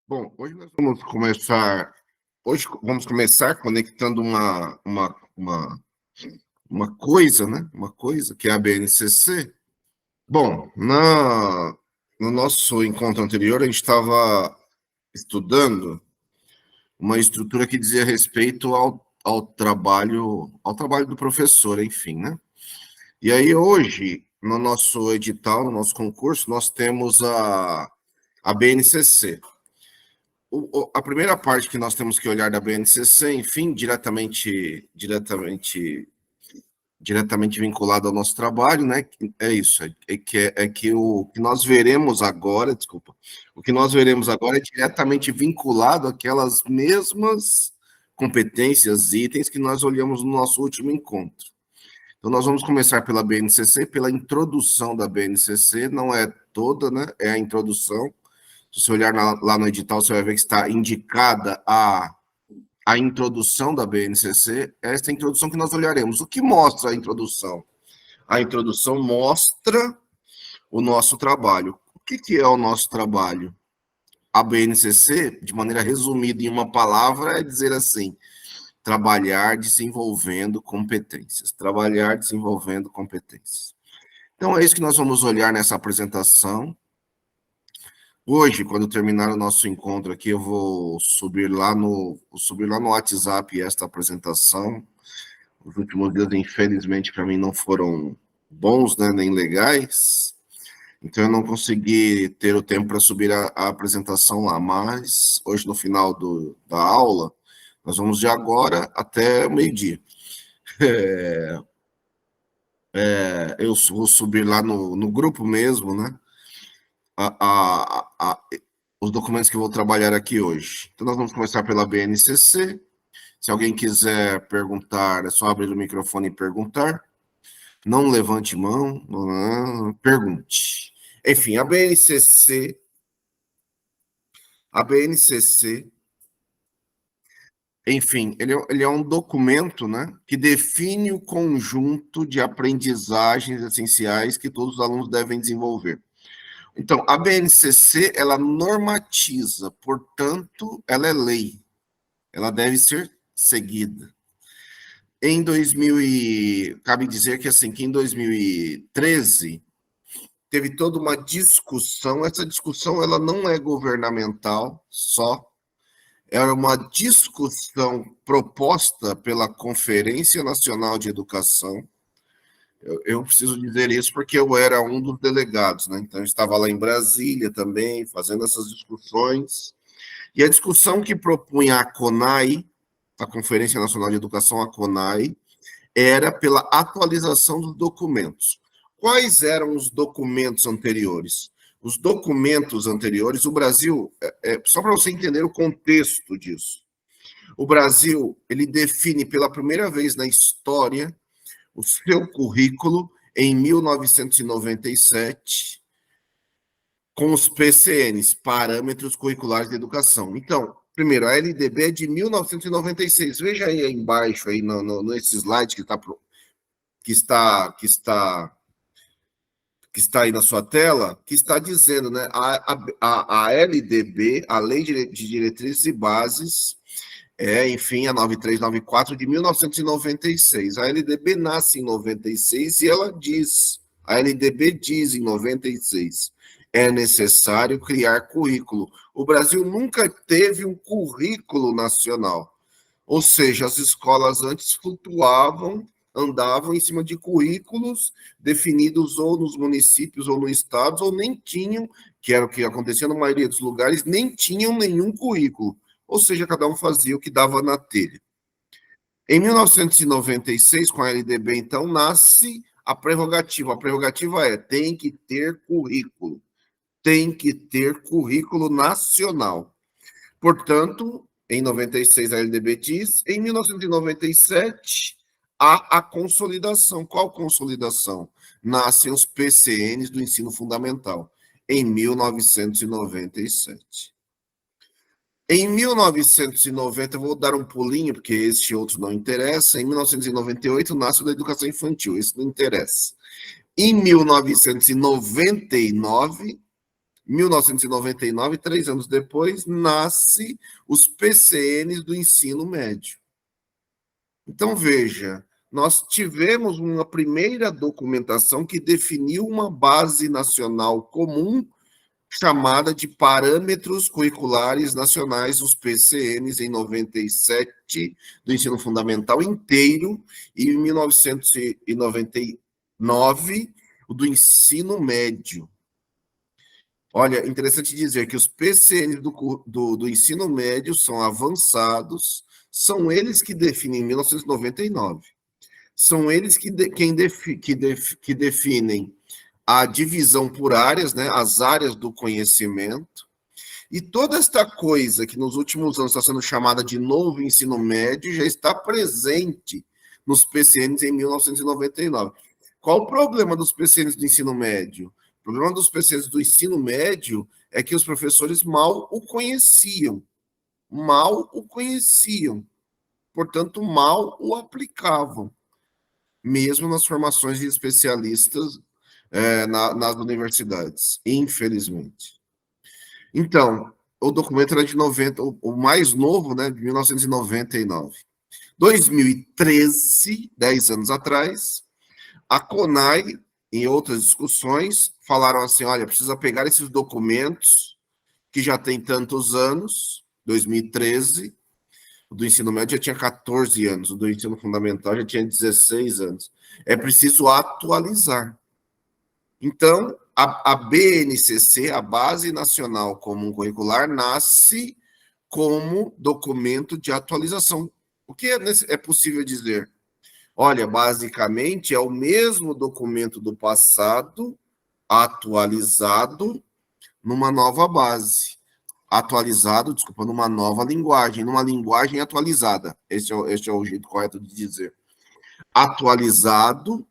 Bom, hoje vamos começar conectando uma coisa, né? Uma coisa que é a BNCC. Bom, no nosso encontro anterior, a gente estava estudando uma estrutura que dizia respeito ao trabalho do professor, enfim, né? E aí, hoje, no nosso edital, no nosso concurso, nós temos a BNCC. A primeira parte que nós temos que olhar da BNCC, enfim, diretamente vinculado ao nosso trabalho, né? É isso, é que o que nós veremos agora, desculpa, o que nós veremos agora é diretamente vinculado àquelas mesmas competências, itens que nós olhamos no nosso último encontro. Então, nós vamos começar pela BNCC, pela introdução da BNCC, não é toda, né? É a introdução. Se você olhar lá no edital, você vai ver que está indicada a introdução da BNCC. Esta é a introdução que nós olharemos. O que mostra a introdução? A introdução mostra o nosso trabalho. O que é o nosso trabalho? A BNCC, de maneira resumida em uma palavra, é dizer assim: trabalhar desenvolvendo competências. Trabalhar desenvolvendo competências. Então, é isso que nós vamos olhar nessa apresentação. Hoje, quando terminar o nosso encontro aqui, eu vou subir lá no WhatsApp esta apresentação. Os últimos dias, infelizmente, para mim não foram bons, né, nem legais. Então, eu não consegui ter o tempo para subir a apresentação lá. Mas, hoje, no final da aula, nós vamos de agora até o meio-dia. Eu vou subir lá no grupo mesmo, né? Os documentos que eu vou trabalhar aqui hoje. Então, nós vamos começar pela BNCC. Se alguém quiser perguntar, é só abrir o microfone e perguntar. Não levante mão, pergunte. Enfim, a BNCC, enfim, ele é um documento, né, que define o conjunto de aprendizagens essenciais que todos os alunos devem desenvolver. Então, a BNCC, ela normatiza, portanto, ela é lei. Ela deve ser seguida. Cabe dizer que, assim, que em 2013 teve toda uma discussão. Essa discussão, ela não é governamental só, era uma discussão proposta pela Conferência Nacional de Educação. Eu preciso dizer isso porque eu era um dos delegados, né? Então, eu estava lá em Brasília também, fazendo essas discussões. E a discussão que propunha a CONAI, a Conferência Nacional de Educação, a CONAI, era pela atualização dos documentos. Quais eram os documentos anteriores? Os documentos anteriores, o Brasil, só para você entender o contexto disso, o Brasil, ele define pela primeira vez na história o seu currículo em 1997, com os PCNs, Parâmetros Curriculares de Educação. Então, primeiro, a LDB é de 1996. Veja aí embaixo, aí nesse slide que está aí na sua tela, que está dizendo, né, a LDB, a Lei de Diretrizes e Bases, enfim, a 9394 de 1996. A LDB nasce em 96 e ela diz, a LDB diz em 96, é necessário criar currículo. O Brasil nunca teve um currículo nacional, ou seja, as escolas antes flutuavam, andavam em cima de currículos definidos ou nos municípios ou no estado, ou nem tinham, que era o que acontecia na maioria dos lugares, nem tinham nenhum currículo. Ou seja, cada um fazia o que dava na telha. Em 1996, com a LDB, então, nasce a prerrogativa. A prerrogativa tem que ter currículo. Tem que ter currículo nacional. Portanto, em 96 a LDB diz, em 1997 há a consolidação. Qual consolidação? Nascem os PCNs do ensino fundamental, em 1997. Em 1990, eu vou dar um pulinho, porque este outro não interessa. Em 1998, nasce o da educação infantil, esse não interessa. Em 1999, 1999, 3 anos depois, nasce os PCNs do ensino médio. Então, veja, nós tivemos uma primeira documentação que definiu uma base nacional comum chamada de Parâmetros Curriculares Nacionais, os PCNs, em 97, do ensino fundamental inteiro, e em 1999, o do ensino médio. Olha, interessante dizer que os PCNs do ensino médio são avançados, são eles que definem, em 1999, são eles que definem a divisão por áreas, né, as áreas do conhecimento, e toda esta coisa que nos últimos anos está sendo chamada de novo ensino médio já está presente nos PCNs em 1999. Qual o problema dos PCNs do ensino médio? O problema dos PCNs do ensino médio é que os professores mal o conheciam, portanto, mal o aplicavam, mesmo nas formações de especialistas nas universidades, infelizmente. Então, o documento era de 90, o mais novo, né, de 1999. 2013, 10 anos atrás, a CONAI, em outras discussões, falaram assim, olha, precisa pegar esses documentos que já tem tantos anos, 2013, o do ensino médio já tinha 14 anos, o do ensino fundamental já tinha 16 anos. É preciso atualizar. Então, a BNCC, a Base Nacional Comum Curricular, nasce como documento de atualização. O que é possível dizer? Olha, basicamente é o mesmo documento do passado, atualizado numa nova base. Atualizado, desculpa, numa nova linguagem, numa linguagem atualizada. Este é o jeito correto de dizer. Atualizado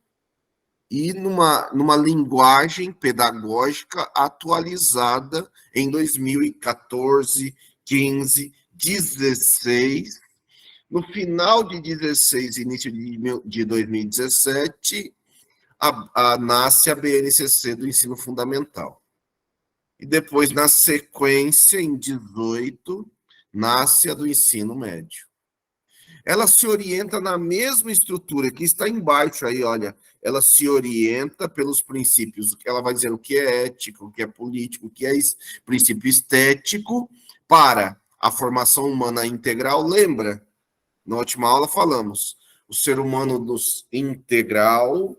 e numa linguagem pedagógica atualizada em 2014, 15, 16. No final de 16, início de 2017, nasce a BNCC do ensino fundamental. E depois, na sequência, em 18, nasce a do ensino médio. Ela se orienta na mesma estrutura que está embaixo aí, olha, ela se orienta pelos princípios, ela vai dizer o que é ético, o que é político, o que é princípio estético, para a formação humana integral. Lembra? Na última aula falamos, o ser humano integral,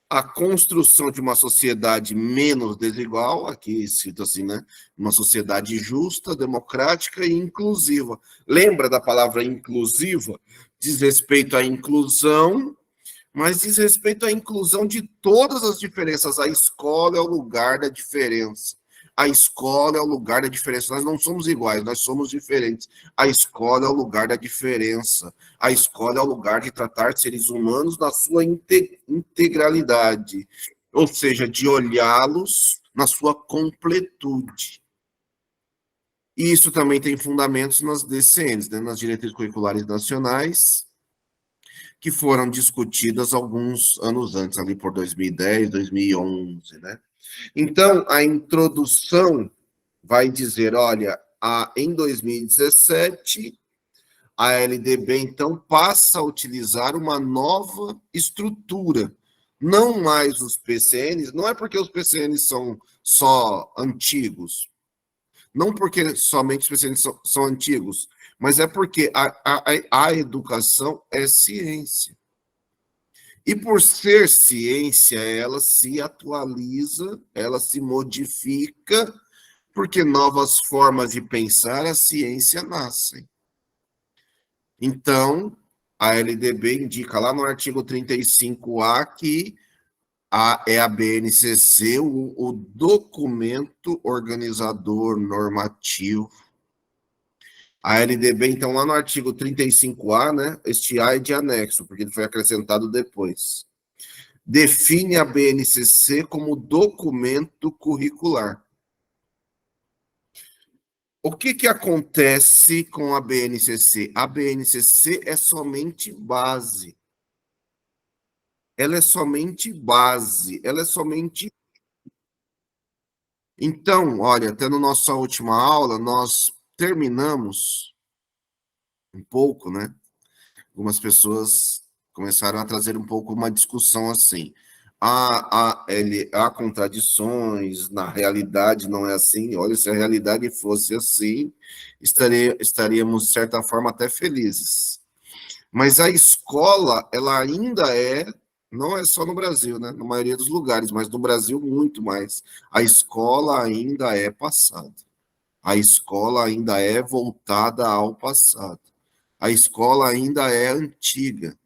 a construção de uma sociedade menos desigual, aqui escrito assim, né? Uma sociedade justa, democrática e inclusiva. Lembra da palavra inclusiva? Diz respeito à inclusão, mas diz respeito à inclusão de todas as diferenças. A escola é o lugar da diferença. A escola é o lugar da diferença. Nós não somos iguais, nós somos diferentes. A escola é o lugar da diferença. A escola é o lugar de tratar seres humanos na sua integralidade, ou seja, de olhá-los na sua completude. E isso também tem fundamentos nas DCNs, né, nas diretrizes curriculares nacionais, que foram discutidas alguns anos antes, ali por 2010, 2011, né? Então, a introdução vai dizer, olha, em 2017, a LDB, então, passa a utilizar uma nova estrutura, não mais os PCNs, não é porque os PCNs são só antigos, não porque somente os PCNs são antigos, mas é porque a educação é ciência. E por ser ciência, ela se atualiza, ela se modifica, porque novas formas de pensar a ciência nascem. Então, a LDB indica lá no artigo 35A que é a BNCC o documento organizador normativo. A LDB, então, lá no artigo 35A, né, este A é de anexo, porque ele foi acrescentado depois, define a BNCC como documento curricular. O que acontece com a BNCC? A BNCC é somente base. Ela é somente base. Ela é somente Então, olha, até na nossa última aula, nós terminamos um pouco, né? Algumas pessoas começaram a trazer um pouco uma discussão assim. Há contradições, na realidade não é assim. Olha, se a realidade fosse assim, estaríamos, de certa forma, até felizes. Mas a escola, ela ainda não é só no Brasil, né? Na maioria dos lugares, mas no Brasil muito mais. A escola ainda é passado. A escola ainda é voltada ao passado. A escola ainda é antiga.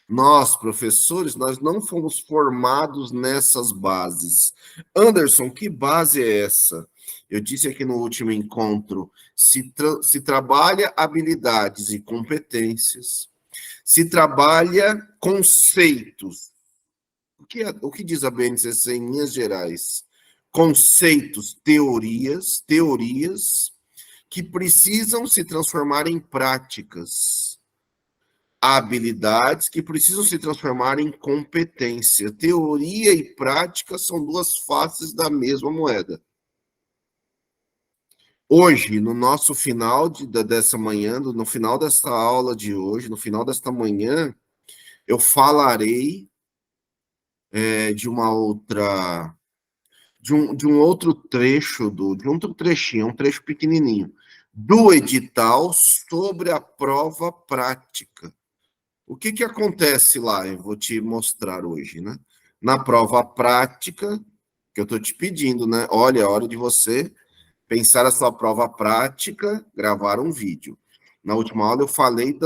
Nós, professores, nós não fomos formados nessas bases. Anderson, que base é essa? Eu disse aqui no último encontro, se trabalha habilidades e competências, se trabalha conceitos. O que diz a BNCC em linhas gerais? Conceitos, teorias que precisam se transformar em práticas. Habilidades que precisam se transformar em competência. Teoria e prática são duas faces da mesma moeda. Hoje, no nosso final dessa manhã, no final desta aula de hoje, no final desta manhã, eu falarei de uma outra, de um outro trecho, de um outro trechinho, um trecho pequenininho, do edital sobre a prova prática. O que que acontece lá? Eu vou te mostrar hoje, né? Na prova prática, que eu estou te pedindo, né? Olha, é hora de você pensar a sua prova prática, gravar um vídeo. Na última aula eu falei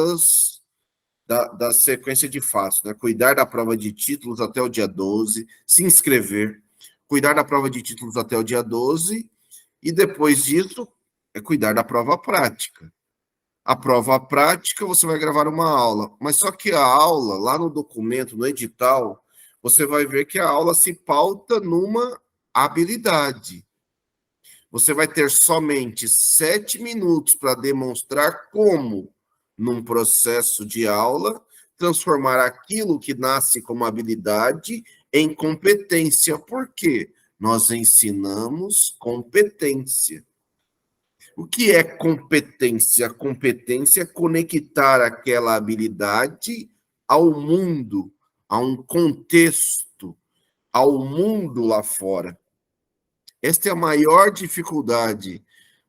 da sequência de fatos, né? Cuidar da prova de títulos até o dia 12, se inscrever, cuidar da prova de títulos até o dia 12, e depois disso, é cuidar da prova prática. A prova prática, você vai gravar uma aula, mas só que a aula, lá no documento, no edital, você vai ver que a aula se pauta numa habilidade. Você vai ter somente 7 minutos para demonstrar como, num processo de aula, transformar aquilo que nasce como habilidade em competência. Por quê? Nós ensinamos competência. O que é competência? A competência é conectar aquela habilidade ao mundo, a um contexto, ao mundo lá fora. Esta é a maior dificuldade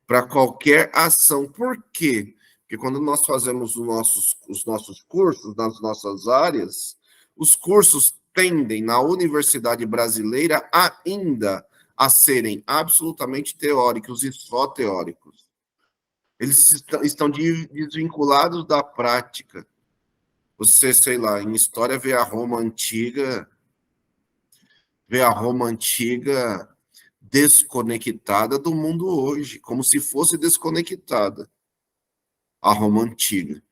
para qualquer ação. Por quê? Porque quando nós fazemos os nossos cursos nas nossas áreas, os cursos tendem, na universidade brasileira, ainda a serem absolutamente teóricos e só teóricos. Eles estão desvinculados da prática. Você, sei lá, em história vê a Roma antiga desconectada do mundo hoje, como se fosse desconectada a Roma antiga,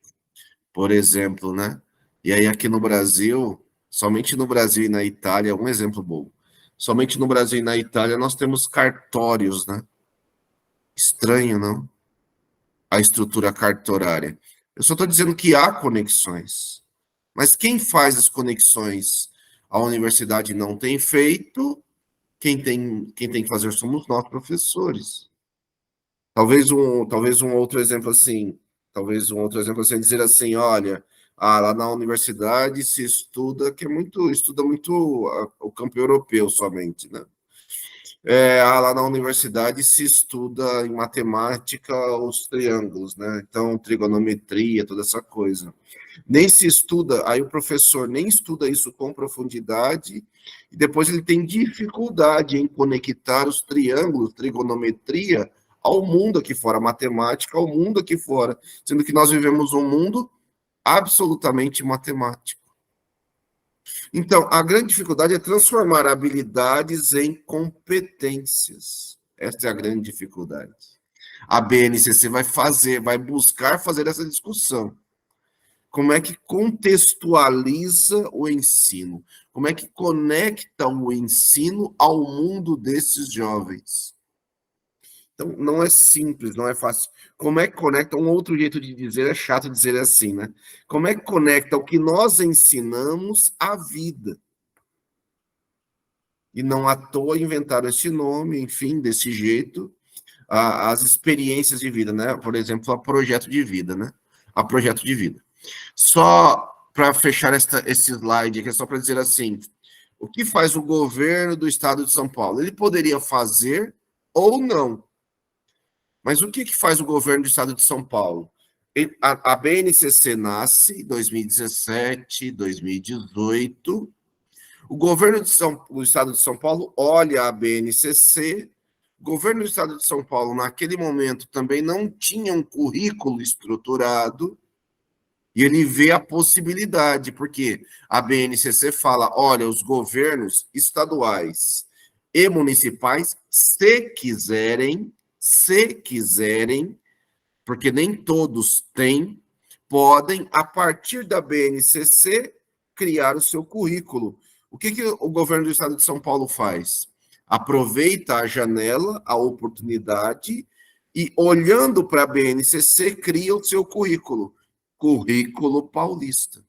por exemplo, né? E aí aqui no Brasil, somente no Brasil e na Itália, um exemplo bom. Somente no Brasil e na Itália nós temos cartórios, né? Estranho, não? A estrutura cartorária. Eu só estou dizendo que há conexões. Mas quem faz as conexões? A universidade não tem feito, quem tem que fazer somos nós, professores. Talvez um outro exemplo assim, é dizer assim, olha, lá na universidade se estuda, estuda muito o campo europeu somente, né? Lá na universidade se estuda em matemática os triângulos, né? Então, trigonometria, toda essa coisa. Nem se estuda, aí o professor nem estuda isso com profundidade, e depois ele tem dificuldade em conectar os triângulos, trigonometria, ao mundo aqui fora, matemática ao mundo aqui fora, sendo que nós vivemos um mundo absolutamente matemático. Então, a grande dificuldade é transformar habilidades em competências. Essa é a grande dificuldade. A BNCC vai buscar fazer essa discussão. Como é que contextualiza o ensino? Como é que conecta o ensino ao mundo desses jovens? Então, não é simples, não é fácil. Como é que conecta? Um outro jeito de dizer, é chato dizer assim, né? Como é que conecta o que nós ensinamos à vida? E não à toa inventaram esse nome, enfim, desse jeito, as experiências de vida, né? Por exemplo, a projeto de vida, né? A projeto de vida. Só para fechar esse slide aqui, é só para dizer assim, o que faz o governo do estado de São Paulo? Ele poderia fazer ou não. Mas o que faz o governo do estado de São Paulo? A BNCC nasce em 2017, 2018. O governo do estado de São Paulo olha a BNCC. O governo do estado de São Paulo, naquele momento, também não tinha um currículo estruturado. E ele vê a possibilidade, porque a BNCC fala: olha, os governos estaduais e municipais, se quiserem, porque nem todos têm, podem, a partir da BNCC, criar o seu currículo. O que o governo do estado de São Paulo faz? Aproveita a janela, a oportunidade, e olhando para a BNCC, cria o seu currículo. Currículo paulista.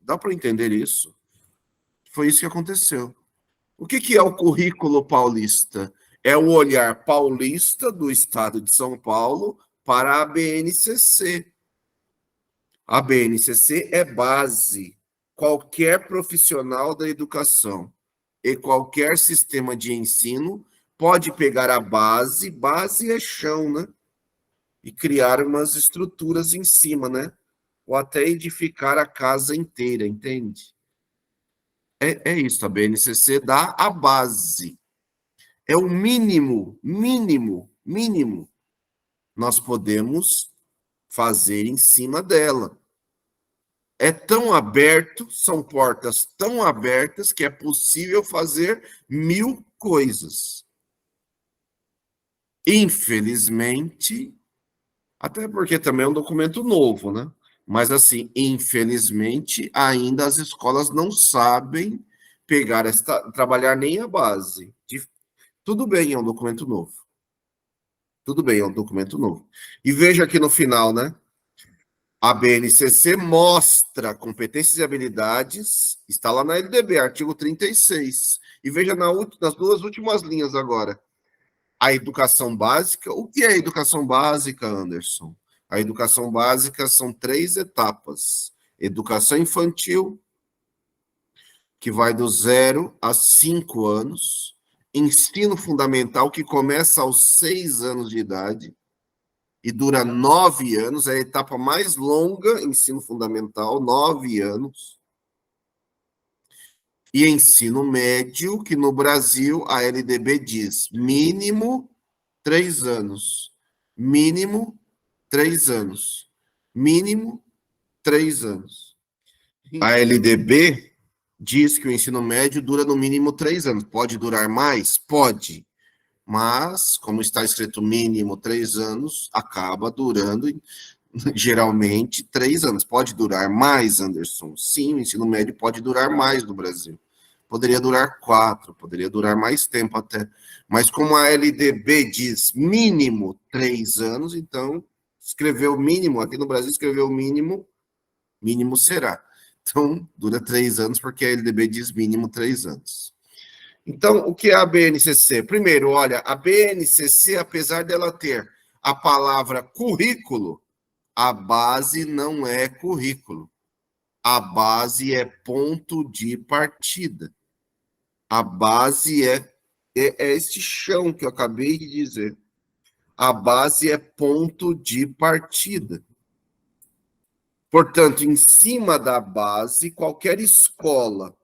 Dá para entender isso? Foi isso que aconteceu. O que é o currículo paulista? É o olhar paulista do estado de São Paulo para a BNCC. A BNCC é base. Qualquer profissional da educação e qualquer sistema de ensino pode pegar a base é chão, né? E criar umas estruturas em cima, né? Ou até edificar a casa inteira, entende? É isso, a BNCC dá a base. É o mínimo, mínimo, mínimo. Nós podemos fazer em cima dela. É tão aberto, são portas tão abertas que é possível fazer 1000 coisas. Infelizmente, até porque também é um documento novo, né? Mas, assim, infelizmente, ainda as escolas não sabem trabalhar nem a base. Tudo bem, é um documento novo. Tudo bem, é um documento novo. E veja aqui no final, né? A BNCC mostra competências e habilidades, está lá na LDB, artigo 36. E veja nas duas últimas linhas agora. A educação básica. O que é a educação básica, Anderson? A educação básica são 3 etapas. Educação infantil, que vai do 0 a 5 anos. Ensino fundamental, que começa aos 6 anos de idade e dura 9 anos, é a etapa mais longa, ensino fundamental, 9 anos. E ensino médio, que no Brasil a LDB diz mínimo 3 anos. Mínimo 3 anos. Mínimo 3 anos. A LDB diz que o ensino médio dura no mínimo 3 anos. Pode durar mais? Pode. Mas, como está escrito mínimo 3 anos, acaba durando geralmente 3 anos. Pode durar mais, Anderson? Sim, o ensino médio pode durar mais no Brasil. Poderia durar 4, poderia durar mais tempo até. Mas como a LDB diz mínimo 3 anos, então escreveu mínimo, aqui no Brasil escreveu mínimo, mínimo será. Então, dura 3 anos, porque a LDB diz mínimo 3 anos. Então, o que é a BNCC? Primeiro, olha, a BNCC, apesar dela ter a palavra currículo, a base não é currículo. A base é ponto de partida. A base é este chão que eu acabei de dizer. A base é ponto de partida. Portanto, em cima da base, qualquer escola,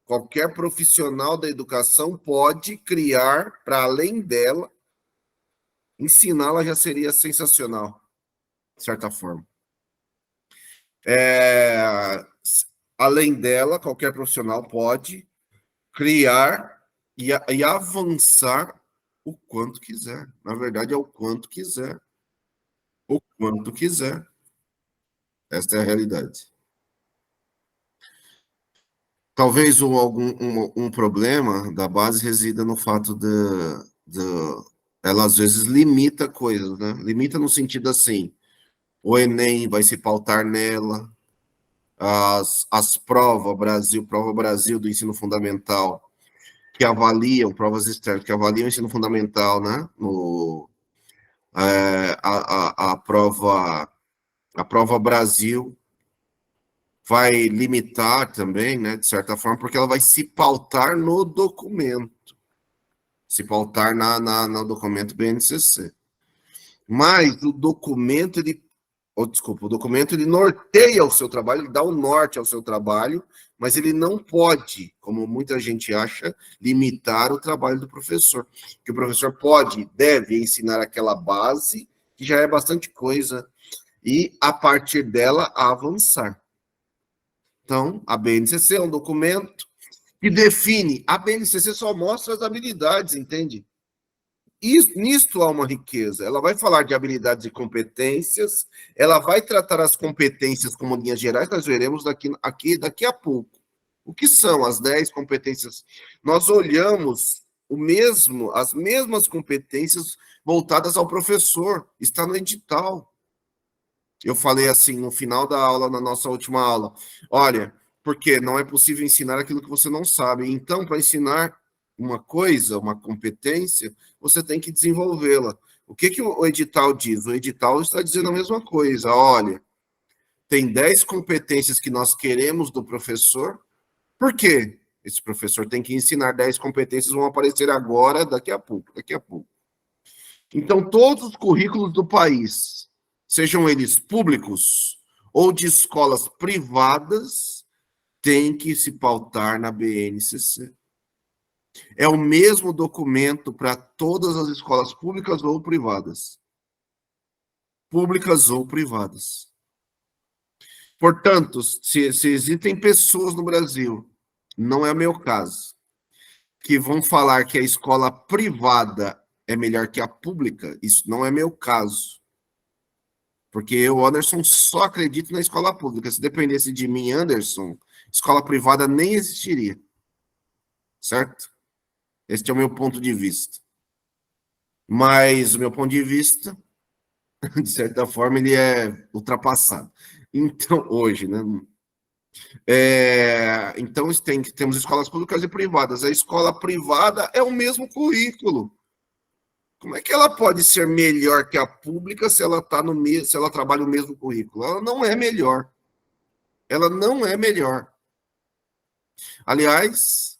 qualquer profissional da educação pode criar, para além dela, ensiná-la já seria sensacional, de certa forma. Além dela, qualquer profissional pode criar e avançar o quanto quiser. Na verdade, é o quanto quiser. O quanto quiser. Esta é a realidade. Talvez um problema da base resida no fato ela às vezes limita coisas, né? Limita no sentido assim, o Enem vai se pautar nela, as prova Brasil do ensino fundamental que avaliam, provas externas, que avaliam o ensino fundamental, né? A prova Brasil vai limitar também, né, de certa forma, porque ela vai se pautar no documento, se pautar no documento BNCC. Mas o documento, o documento ele norteia o seu trabalho, ele dá um norte ao seu trabalho, mas ele não pode, como muita gente acha, limitar o trabalho do professor. Que o professor pode, deve ensinar aquela base, que já é bastante coisa, e a partir dela avançar. Então, a BNCC é um documento que define, a BNCC só mostra as habilidades, entende? Nisto há uma riqueza. Ela vai falar de habilidades e competências, ela vai tratar as competências como linhas gerais, nós veremos daqui a pouco. O que são as 10 competências? Nós olhamos as mesmas competências voltadas ao professor, está no edital. Eu falei assim no final da aula, na nossa última aula, olha, porque não é possível ensinar aquilo que você não sabe. Então, para ensinar uma coisa, uma competência, você tem que desenvolvê-la. O que o edital diz? O edital está dizendo a mesma coisa. Olha, tem 10 competências que nós queremos do professor. Por quê? Esse professor tem que ensinar 10 competências, vão aparecer agora, daqui a pouco. Então, todos os currículos do país, sejam eles públicos ou de escolas privadas, têm que se pautar na BNCC. É o mesmo documento para todas as escolas públicas ou privadas. Públicas ou privadas. Portanto, se existem pessoas no Brasil, não é o meu caso, que vão falar que a escola privada é melhor que a pública, isso não é meu caso. Porque eu, Anderson, só acredito na escola pública. Se dependesse de mim, Anderson, escola privada nem existiria. Certo? Este é o meu ponto de vista. Mas o meu ponto de vista, de certa forma, ele é ultrapassado. Então, hoje, né? Então, temos escolas públicas e privadas. A escola privada é o mesmo currículo. Como é que ela pode ser melhor que a pública se ela tá se ela trabalha o mesmo currículo? Ela não é melhor. Ela não é melhor. Aliás,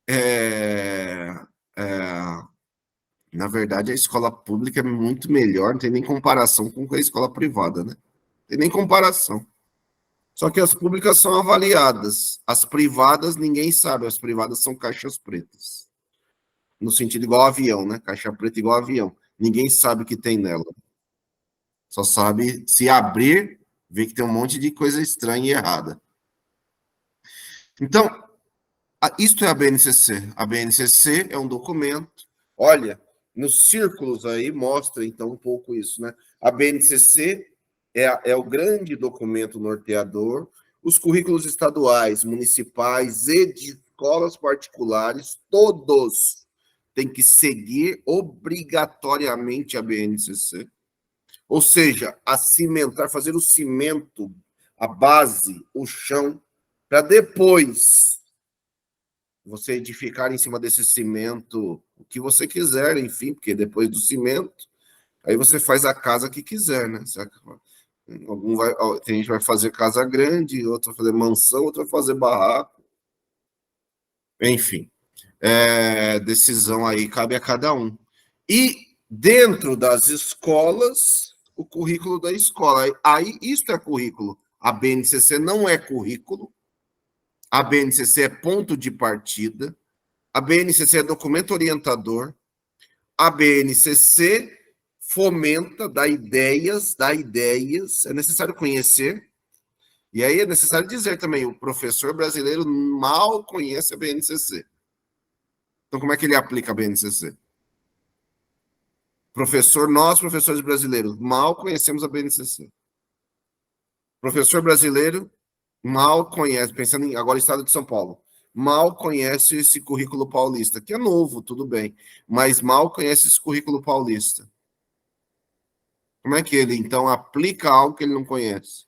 é, é, na verdade, a escola pública é muito melhor, não tem nem comparação com a escola privada, né? Não tem nem comparação. Só que as públicas são avaliadas. As privadas, ninguém sabe. As privadas são caixas pretas. No sentido igual avião, né? Caixa preta igual avião. Ninguém sabe o que tem nela. Só sabe se abrir, ver que tem um monte de coisa estranha e errada. Então, isto é a BNCC. A BNCC é um documento. Olha, nos círculos aí mostra então um pouco isso, né? A BNCC é o grande documento norteador. Os currículos estaduais, municipais e de escolas particulares, todos têm que seguir obrigatoriamente a BNCC. Ou seja, a cimentar, fazer o cimento, a base, o chão, para depois você edificar em cima desse cimento o que você quiser, enfim, porque depois do cimento, aí você faz a casa que quiser, né? Tem gente que vai fazer casa grande, outro vai fazer mansão, outro vai fazer barraco. Enfim, decisão aí cabe a cada um. E dentro das escolas, o currículo da escola. Aí isso é currículo. A BNCC não é currículo. A BNCC é ponto de partida. A BNCC é documento orientador. A BNCC fomenta, dá ideias, é necessário conhecer. E aí é necessário dizer também, o professor brasileiro mal conhece a BNCC. Então, como é que ele aplica a BNCC? Nós, professores brasileiros, mal conhecemos a BNCC. Professor brasileiro mal conhece, pensando em agora Estado de São Paulo, mal conhece esse currículo paulista, que é novo, tudo bem, mas mal conhece esse currículo paulista. Como é que ele, então, aplica algo que ele não conhece?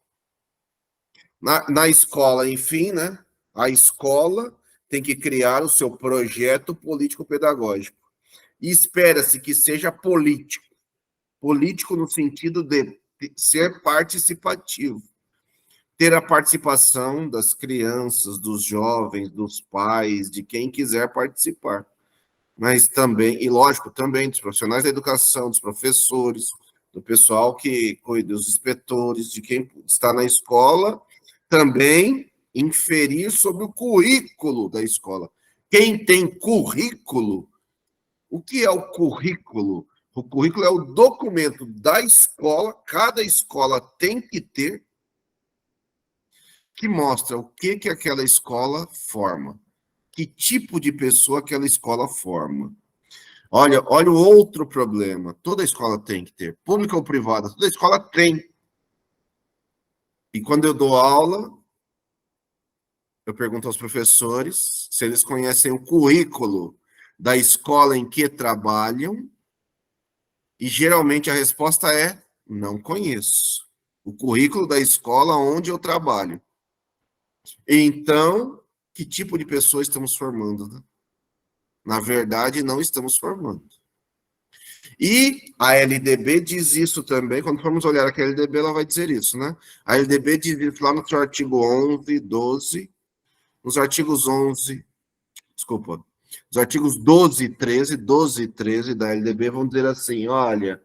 Na escola, enfim, né? A escola tem que criar o seu projeto político-pedagógico. E espera-se que seja político. Político no sentido de ser participativo. Ter a participação das crianças, dos jovens, dos pais, de quem quiser participar. Mas também, e lógico, também dos profissionais da educação, dos professores, do pessoal que cuida, dos inspetores, de quem está na escola, também inferir sobre o currículo da escola. Quem tem currículo, o que é o currículo? O currículo é o documento da escola, cada escola tem que ter, que mostra o que aquela escola forma, que tipo de pessoa aquela escola forma. Olha o outro problema. Toda escola tem que ter, pública ou privada, toda escola tem. E quando eu dou aula, eu pergunto aos professores se eles conhecem o currículo da escola em que trabalham, e geralmente a resposta é: não conheço. O currículo da escola onde eu trabalho. Então, que tipo de pessoa estamos formando? Né? Na verdade, não estamos formando. E a LDB diz isso também, quando formos olhar aqui a LDB, ela vai dizer isso, né? A LDB diz isso lá no seu artigo 11, 12, nos artigos 11, desculpa, os artigos 12 e 13, 12 e 13 da LDB vão dizer assim, olha,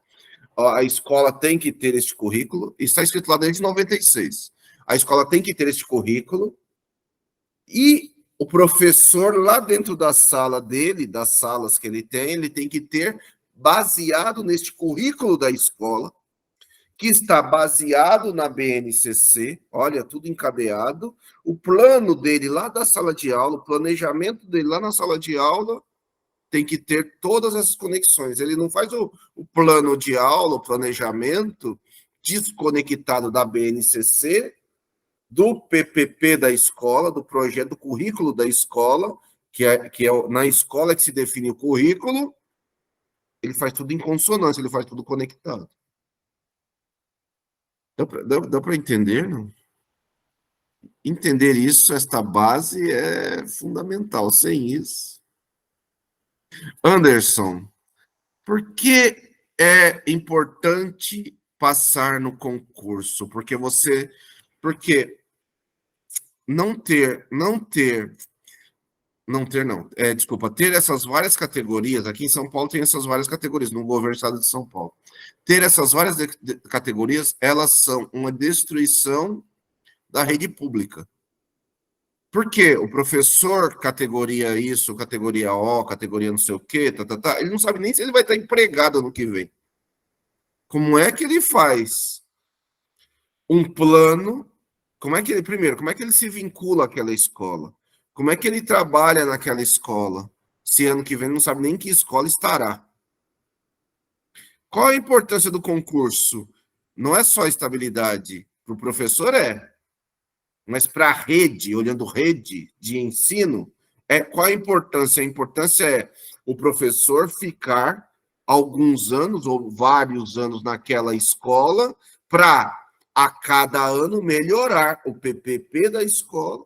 a escola tem que ter este currículo, está escrito lá desde 96, a escola tem que ter este currículo, e o professor lá dentro da sala dele, das salas que ele tem que ter baseado neste currículo da escola, que está baseado na BNCC, olha, tudo encadeado, o plano dele lá da sala de aula, o planejamento dele lá na sala de aula, tem que ter todas essas conexões. Ele não faz o plano de aula, o planejamento, desconectado da BNCC, do PPP da escola, do projeto, do currículo da escola, que é na escola que se define o currículo, ele faz tudo em consonância, ele faz tudo conectado. Dá para entender, não? Entender isso, esta base é fundamental. Sem isso. Anderson, por que é importante passar no concurso? Porque ter essas várias categorias, aqui em São Paulo tem essas várias categorias, no governo do estado de São Paulo. Ter essas várias categorias, elas são uma destruição da rede pública. Por quê? O professor, categoria isso, categoria O, categoria não sei o quê, ele não sabe nem se ele vai estar empregado no que vem. Como é que ele faz um plano? Como é que ele se vincula àquela escola? Como é que ele trabalha naquela escola? Se ano que vem ele não sabe nem que escola estará. Qual a importância do concurso? Não é só estabilidade. Para o professor mas para a rede, olhando rede de ensino, qual a importância? A importância é o professor ficar alguns anos ou vários anos naquela escola para, a cada ano, melhorar o PPP da escola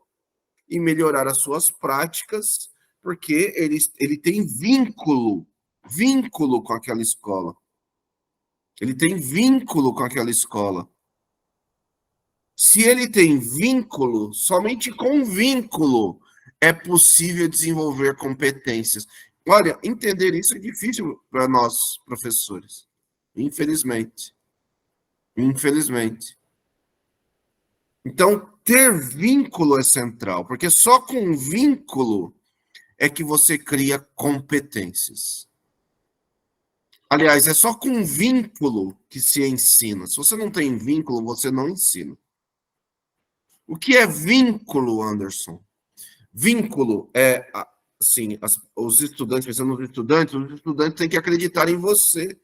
e melhorar as suas práticas, porque ele tem vínculo com aquela escola. Ele tem vínculo com aquela escola. Se ele tem vínculo, somente com vínculo é possível desenvolver competências. Olha, entender isso é difícil para nós, professores. Infelizmente. Infelizmente. Então, ter vínculo é central, porque só com vínculo é que você cria competências. Aliás, é só com vínculo que se ensina. Se você não tem vínculo, você não ensina. O que é vínculo, Anderson? Vínculo é, assim, os estudantes, pensando nos estudantes, os estudantes têm que acreditar em você.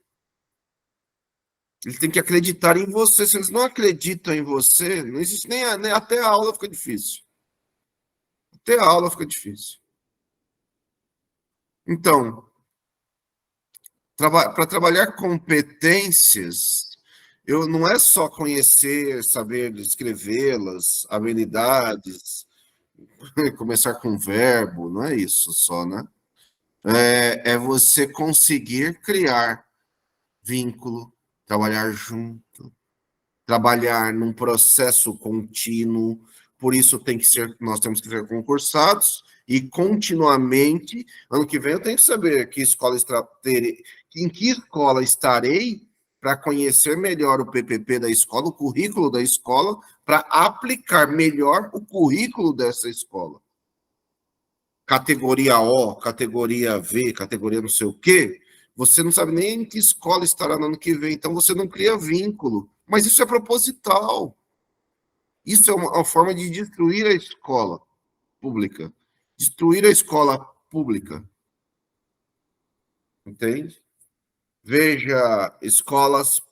Eles têm que acreditar em você. Se eles não acreditam em você, não existe nem até a aula fica difícil. Até a aula fica difícil. Então, para trabalhar competências, não é só conhecer, saber escrevê-las, habilidades, começar com verbo, não é isso só, né? É você conseguir criar vínculo, trabalhar junto, trabalhar num processo contínuo. Por isso nós temos que ser concursados e continuamente. Ano que vem eu tenho que saber em que escola estarei para conhecer melhor o PPP da escola, o currículo da escola, para aplicar melhor o currículo dessa escola. Categoria O, categoria V, categoria não sei o quê, você não sabe nem em que escola estará no ano que vem, então você não cria vínculo. Mas isso é proposital. Isso é uma forma de destruir a escola pública. Destruir a escola pública. Entende? Veja, escolas.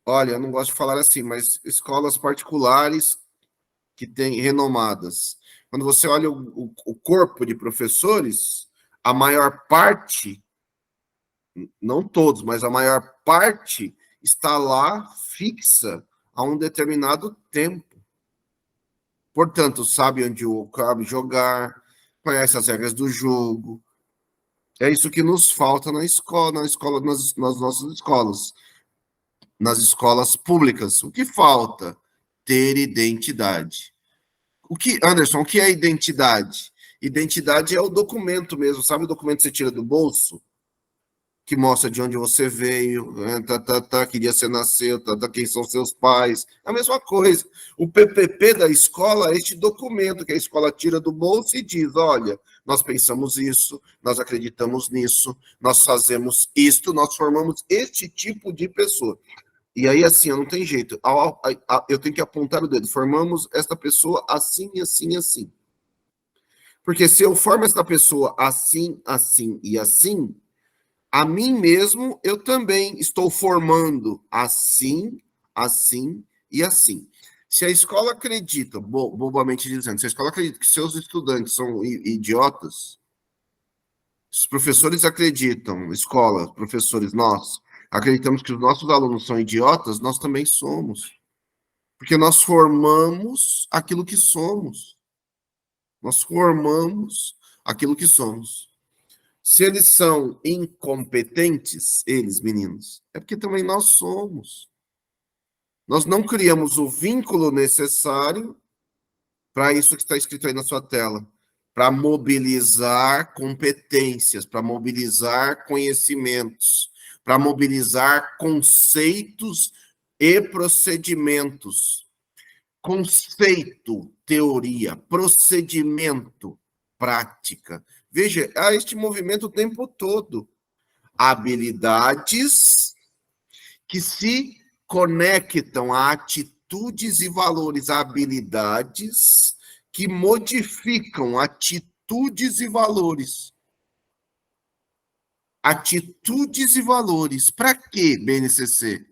Olha, eu não gosto de falar assim, mas escolas particulares que têm renomadas. Quando você olha o corpo de professores, a maior parte, não todos, mas a maior parte está lá fixa a um determinado tempo. Portanto, sabe onde cabe jogar, conhece as regras do jogo. É isso que nos falta nas nossas escolas, nas escolas públicas. O que falta? Ter identidade. Anderson, o que é identidade? Identidade é o documento mesmo, sabe o documento que você tira do bolso? Que mostra de onde você veio, né? Que dia você nasceu, quem são seus pais. É a mesma coisa. O PPP da escola é este documento que a escola tira do bolso e diz: olha, nós pensamos isso, nós acreditamos nisso, nós fazemos isto, nós formamos este tipo de pessoa. E aí, assim, não tem jeito. Eu tenho que apontar o dedo. Formamos esta pessoa assim, assim, assim. Porque se eu formo esta pessoa assim, assim e assim, a mim mesmo eu também estou formando assim, assim e assim. Se a escola acredita, bobamente dizendo, se a escola acredita que seus estudantes são idiotas, se os professores acreditam, escola, professores, nós, acreditamos que os nossos alunos são idiotas, nós também somos. Porque nós formamos aquilo que somos. Nós formamos aquilo que somos. Se eles são incompetentes, eles, meninos, é porque também nós somos. Nós não criamos o vínculo necessário para isso que está escrito aí na sua tela, para mobilizar competências, para mobilizar conhecimentos, para mobilizar conceitos e procedimentos. Conceito, teoria, procedimento, prática. Veja, há este movimento o tempo todo. Habilidades que se conectam a atitudes e valores, habilidades que modificam atitudes e valores. Atitudes e valores. Para quê, BNCC?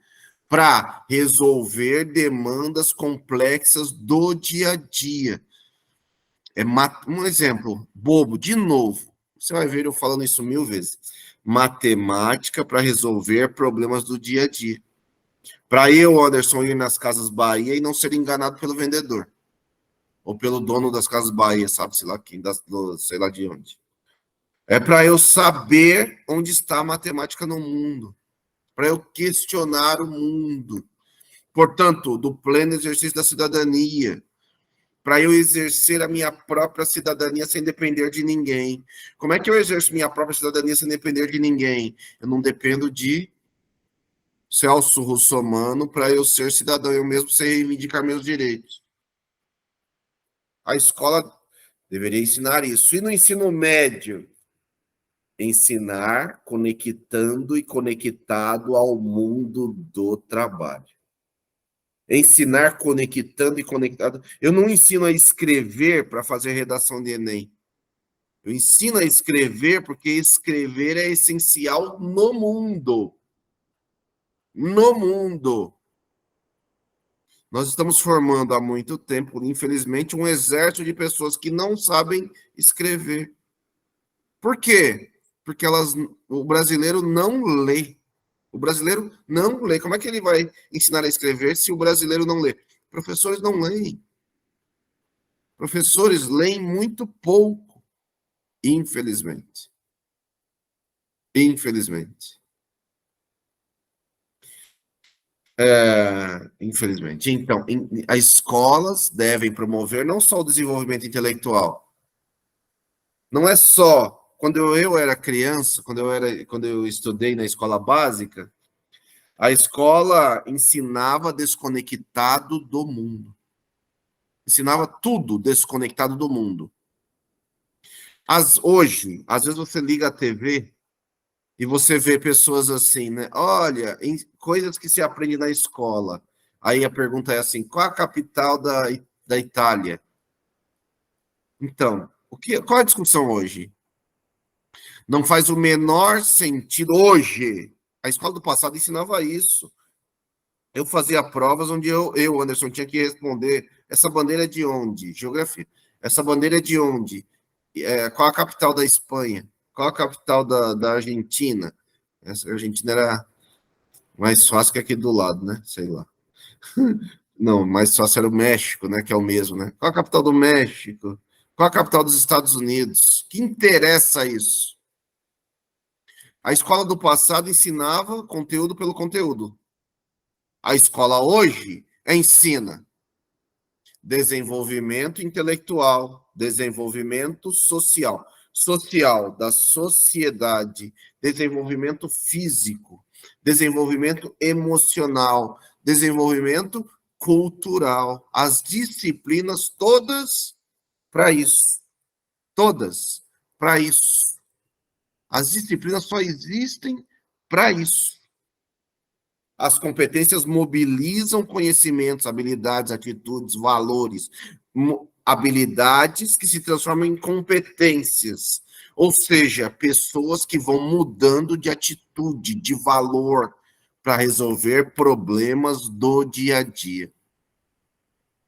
Para resolver demandas complexas do dia a dia. Um exemplo bobo, de novo. Você vai ver eu falando isso 1000 vezes. Matemática para resolver problemas do dia a dia. Para eu, Anderson, ir nas Casas Bahia e não ser enganado pelo vendedor. Ou pelo dono das Casas Bahia, sabe? Sei lá quem, sei lá de onde. É para eu saber onde está a matemática no mundo. Para eu questionar o mundo. Portanto, do pleno exercício da cidadania. Para eu exercer a minha própria cidadania sem depender de ninguém. Como é que eu exerço minha própria cidadania sem depender de ninguém? Eu não dependo de Celso Russomano para eu ser cidadão, eu mesmo sei reivindicar meus direitos. A escola deveria ensinar isso. E no ensino médio? Ensinar conectando e conectado ao mundo do trabalho. Ensinar conectando e conectado. Eu não ensino a escrever para fazer redação de Enem. Eu ensino a escrever porque escrever é essencial no mundo. No mundo. Nós estamos formando há muito tempo, infelizmente, um exército de pessoas que não sabem escrever. Por quê? Porque o brasileiro não lê. O brasileiro não lê. Como é que ele vai ensinar a escrever se o brasileiro não lê? Professores não leem. Professores leem muito pouco, infelizmente. Infelizmente. Infelizmente. Então, as escolas devem promover não só o desenvolvimento intelectual, não é só quando eu era criança, quando eu estudei na escola básica, a escola ensinava desconectado do mundo. Ensinava tudo desconectado do mundo. Hoje, às vezes você liga a TV e você vê pessoas assim, né? Olha, coisas que se aprende na escola. Aí a pergunta é assim: qual a capital da Itália? Então, qual é a discussão hoje? Não faz o menor sentido hoje. A escola do passado ensinava isso. Eu fazia provas onde Anderson, tinha que responder: essa bandeira é de onde? Geografia. Essa bandeira é de onde? Qual a capital da Espanha? Qual a capital da Argentina? Essa Argentina era mais fácil que aqui do lado, né? Sei lá. Não, mais fácil era o México, né? Que é o mesmo, né? Qual a capital do México? Qual a capital dos Estados Unidos? Que interessa isso? A escola do passado ensinava conteúdo pelo conteúdo. A escola hoje ensina desenvolvimento intelectual, desenvolvimento social, social da sociedade, desenvolvimento físico, desenvolvimento emocional, desenvolvimento cultural, as disciplinas todas para isso, todas para isso. As disciplinas só existem para isso. As competências mobilizam conhecimentos, habilidades, atitudes, valores, habilidades que se transformam em competências. Ou seja, pessoas que vão mudando de atitude, de valor, para resolver problemas do dia a dia.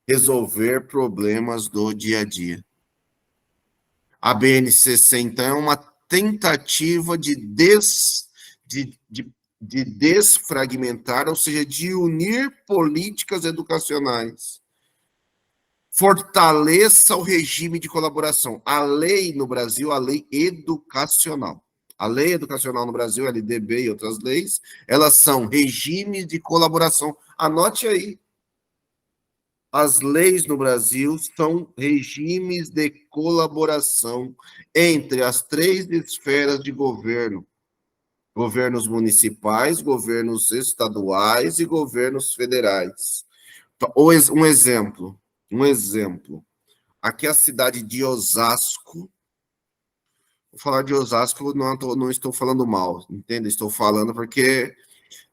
Resolver problemas do dia a dia. A BNCC, então, é uma tentativa de desfragmentar, ou seja, de unir políticas educacionais. Fortaleça o regime de colaboração. A lei no Brasil, a lei educacional. A lei educacional no Brasil, LDB e outras leis, elas são regimes de colaboração. Anote aí. As leis no Brasil são regimes de colaboração entre as 3 esferas de governo: governos municipais, governos estaduais e governos federais. Um exemplo. Aqui a cidade de Osasco, vou falar de Osasco, não estou falando mal, entende? Estou falando porque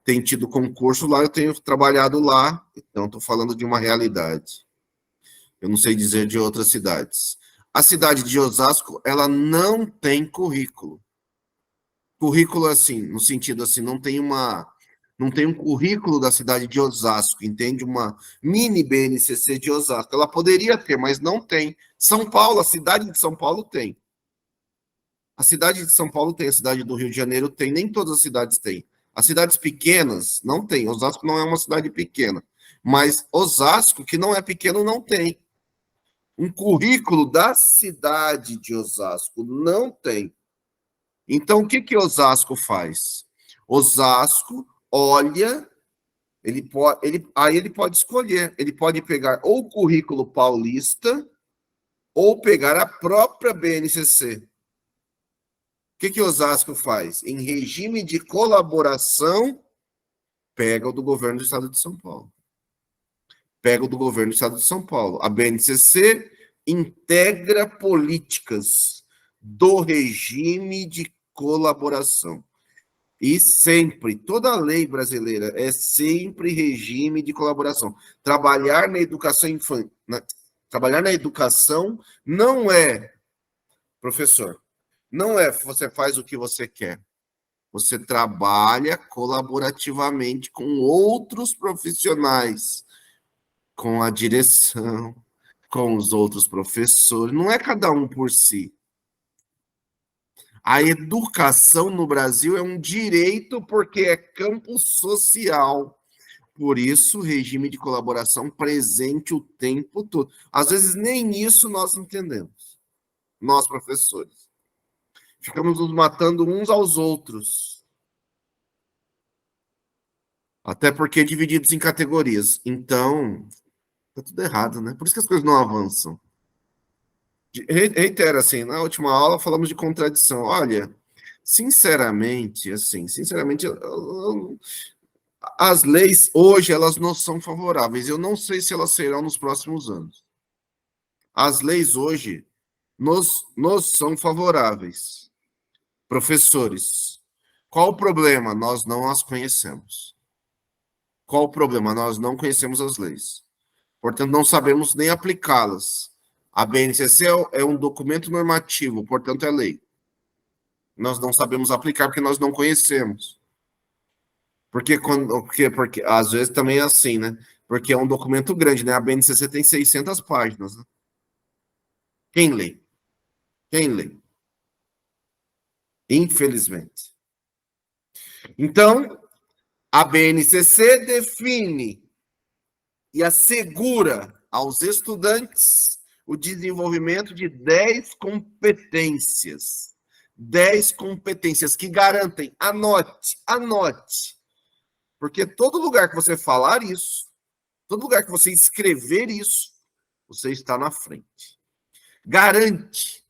tem tido concurso lá, eu tenho trabalhado lá, então estou falando de uma realidade. Eu não sei dizer de outras cidades. A cidade de Osasco, ela não tem currículo. Currículo assim, no sentido assim, não tem um currículo da cidade de Osasco, entende? Uma mini BNCC de Osasco. Ela poderia ter, mas não tem. São Paulo, a cidade de São Paulo tem. A cidade de São Paulo tem, a cidade do Rio de Janeiro tem, nem todas as cidades têm. As cidades pequenas não tem. Osasco não é uma cidade pequena. Mas Osasco, que não é pequeno, não tem. Um currículo da cidade de Osasco não tem. Então, o que que Osasco faz? Osasco olha, aí ele pode escolher, ele pode pegar ou o currículo paulista ou pegar a própria BNCC. O que que Osasco faz? Em regime de colaboração, pega o do governo do estado de São Paulo. Pega o do governo do estado de São Paulo. A BNCC integra políticas do regime de colaboração. E sempre, toda lei brasileira é sempre regime de colaboração. Trabalhar na educação infantil, trabalhar na educação não é, professor, não é você faz o que você quer. Você trabalha colaborativamente com outros profissionais, com a direção, com os outros professores. Não é cada um por si. A educação no Brasil é um direito porque é campo social. Por isso, regime de colaboração presente o tempo todo. Às vezes, nem isso nós entendemos, nós, professores. Ficamos nos matando uns aos outros. Até porque divididos em categorias. Então, tá tudo errado, né? Por isso que as coisas não avançam. Reitero, assim, na última aula falamos de contradição. Olha, sinceramente, assim, sinceramente, as leis hoje elas não são favoráveis. Eu não sei se elas serão nos próximos anos. As leis hoje nos são favoráveis. Professores, qual o problema? Nós não as conhecemos. Qual o problema? Nós não conhecemos as leis. Portanto, não sabemos nem aplicá-las. A BNCC é um documento normativo, portanto, é lei. Nós não sabemos aplicar porque nós não conhecemos. Porque às vezes também é assim, né? Porque é um documento grande, né? A BNCC tem 600 páginas. Né? Quem lê? Quem lê? Infelizmente. Então, a BNCC define e assegura aos estudantes o desenvolvimento de 10 competências. 10 competências que garantem, anote. Porque todo lugar que você falar isso, todo lugar que você escrever isso, você está na frente. Garante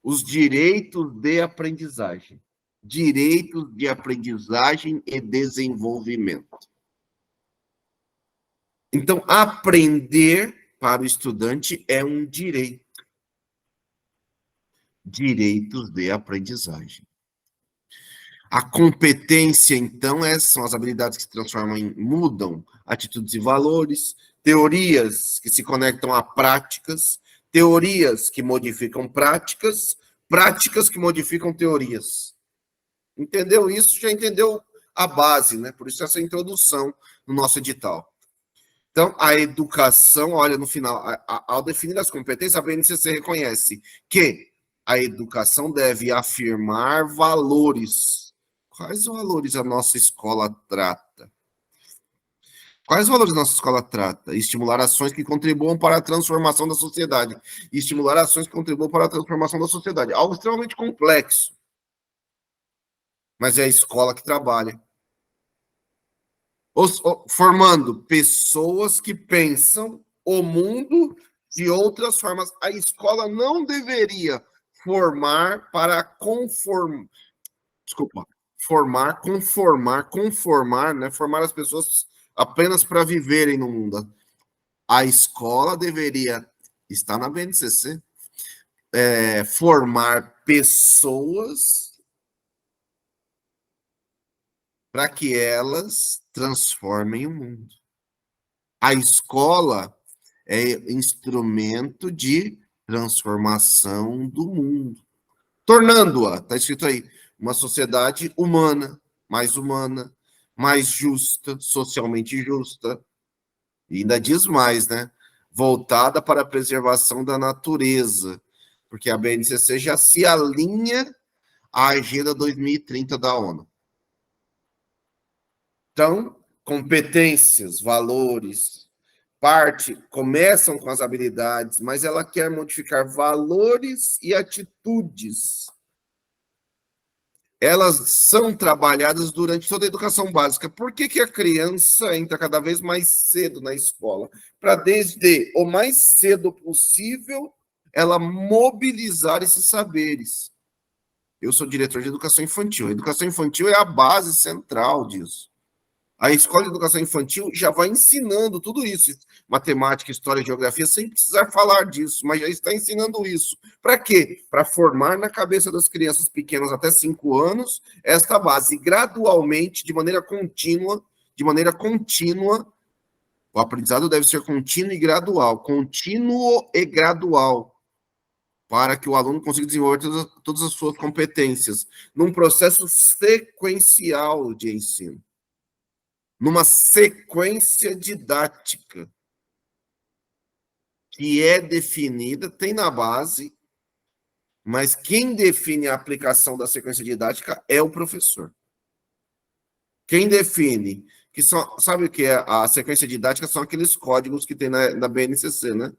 os direitos de aprendizagem. Direitos de aprendizagem e desenvolvimento. Então, aprender para o estudante é um direito. Direitos de aprendizagem. A competência, então, são as habilidades que se transformam mudam atitudes e valores, teorias que se conectam a práticas, teorias que modificam práticas, práticas que modificam teorias. Entendeu isso? Já entendeu a base, né? Por isso essa introdução no nosso edital. Então, a educação, olha, no final, ao definir as competências, a BNCC reconhece que a educação deve afirmar valores. Quais valores a nossa escola trata? Quais valores a nossa escola trata? Estimular ações que contribuam para a transformação da sociedade. Estimular ações que contribuam para a transformação da sociedade. Algo extremamente complexo. Mas é a escola que trabalha. Formando pessoas que pensam o mundo de outras formas. A escola não deveria formar para conformar, né? Formar as pessoas apenas para viverem no mundo. A escola deveria estar na BNCC, formar pessoas para que elas transformem o mundo. A escola é instrumento de transformação do mundo, tornando-a, está escrito aí, uma sociedade humana, mais justa, socialmente justa, e ainda diz mais, né? Voltada para a preservação da natureza, porque a BNCC já se alinha à Agenda 2030 da ONU. Então, competências, valores, começam com as habilidades, mas ela quer modificar valores e atitudes. Elas são trabalhadas durante toda a educação básica. Por que a criança entra cada vez mais cedo na escola? Para, desde o mais cedo possível, ela mobilizar esses saberes. Eu sou diretor de educação infantil. A educação infantil é a base central disso. A escola de educação infantil já vai ensinando tudo isso. Matemática, história, geografia, sem precisar falar disso, mas já está ensinando isso. Para quê? Para formar na cabeça das crianças pequenas até 5 anos esta base. E gradualmente, de maneira contínua, o aprendizado deve ser contínuo e gradual. Contínuo e gradual. Para que o aluno consiga desenvolver todas as suas competências. Num processo sequencial de ensino. Numa sequência didática que é definida, tem na base, mas quem define a aplicação da sequência didática é o professor. Quem define que são, sabe o que é a sequência didática? São aqueles códigos que tem na BNCC, né?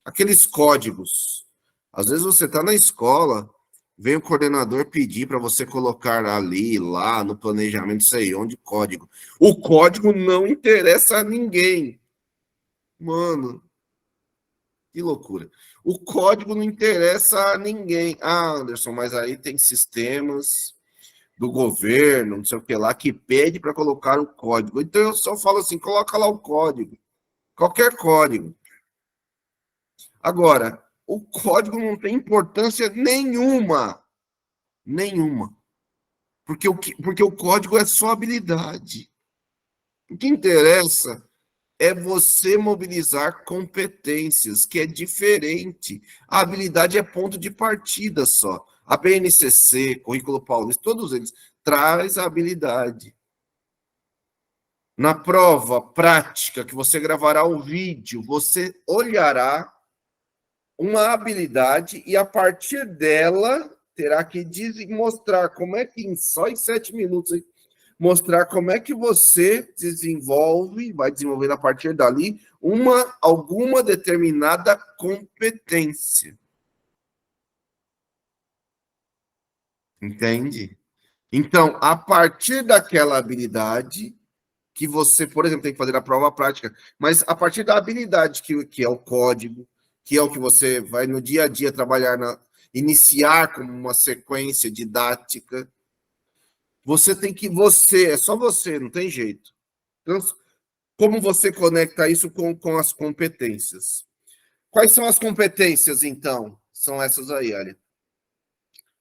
Aqueles códigos. Às vezes você está na escola, vem o coordenador pedir para você colocar ali, lá, no planejamento, sei onde, código. O código não interessa a ninguém. Mano, que loucura. O código não interessa a ninguém. Ah, Anderson, mas aí tem sistemas do governo, não sei o que lá, que pede para colocar o código. Então eu só falo assim, coloca lá o código. Qualquer código. Agora, o código não tem importância nenhuma. Nenhuma. Porque o código é só habilidade. O que interessa é você mobilizar competências, que é diferente. A habilidade é ponto de partida só. A BNCC, Currículo Paulista, todos eles traz a habilidade. Na prova prática, que você gravará o vídeo, você olhará uma habilidade e a partir dela terá que mostrar como é que, só em 7 minutos, mostrar como é que você desenvolve, vai desenvolver a partir dali, alguma determinada competência. Entende? Então, a partir daquela habilidade que você, por exemplo, tem que fazer a prova prática, mas a partir da habilidade que é o código, que é o que você vai no dia a dia trabalhar, iniciar como uma sequência didática, é só você, não tem jeito. Então, como você conecta isso com as competências? Quais são as competências, então? São essas aí, olha.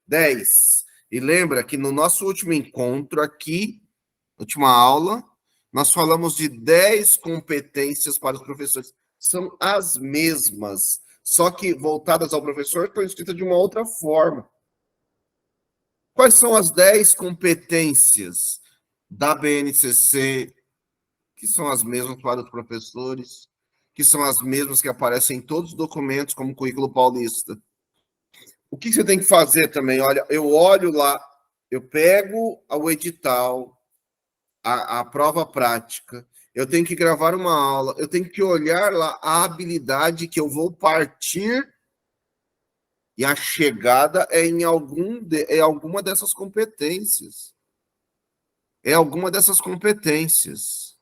10. E lembra que no nosso último encontro aqui, última aula, nós falamos de 10 competências para os professores. São as mesmas, só que voltadas ao professor, estão escritas de uma outra forma. Quais são as 10 competências da BNCC, que são as mesmas para os professores, que são as mesmas que aparecem em todos os documentos, como o Currículo Paulista? O que você tem que fazer também? Olha, eu olho lá, eu pego o edital, a prova prática, eu tenho que gravar uma aula, eu tenho que olhar lá a habilidade que eu vou partir e a chegada é em alguma dessas competências. É alguma dessas competências.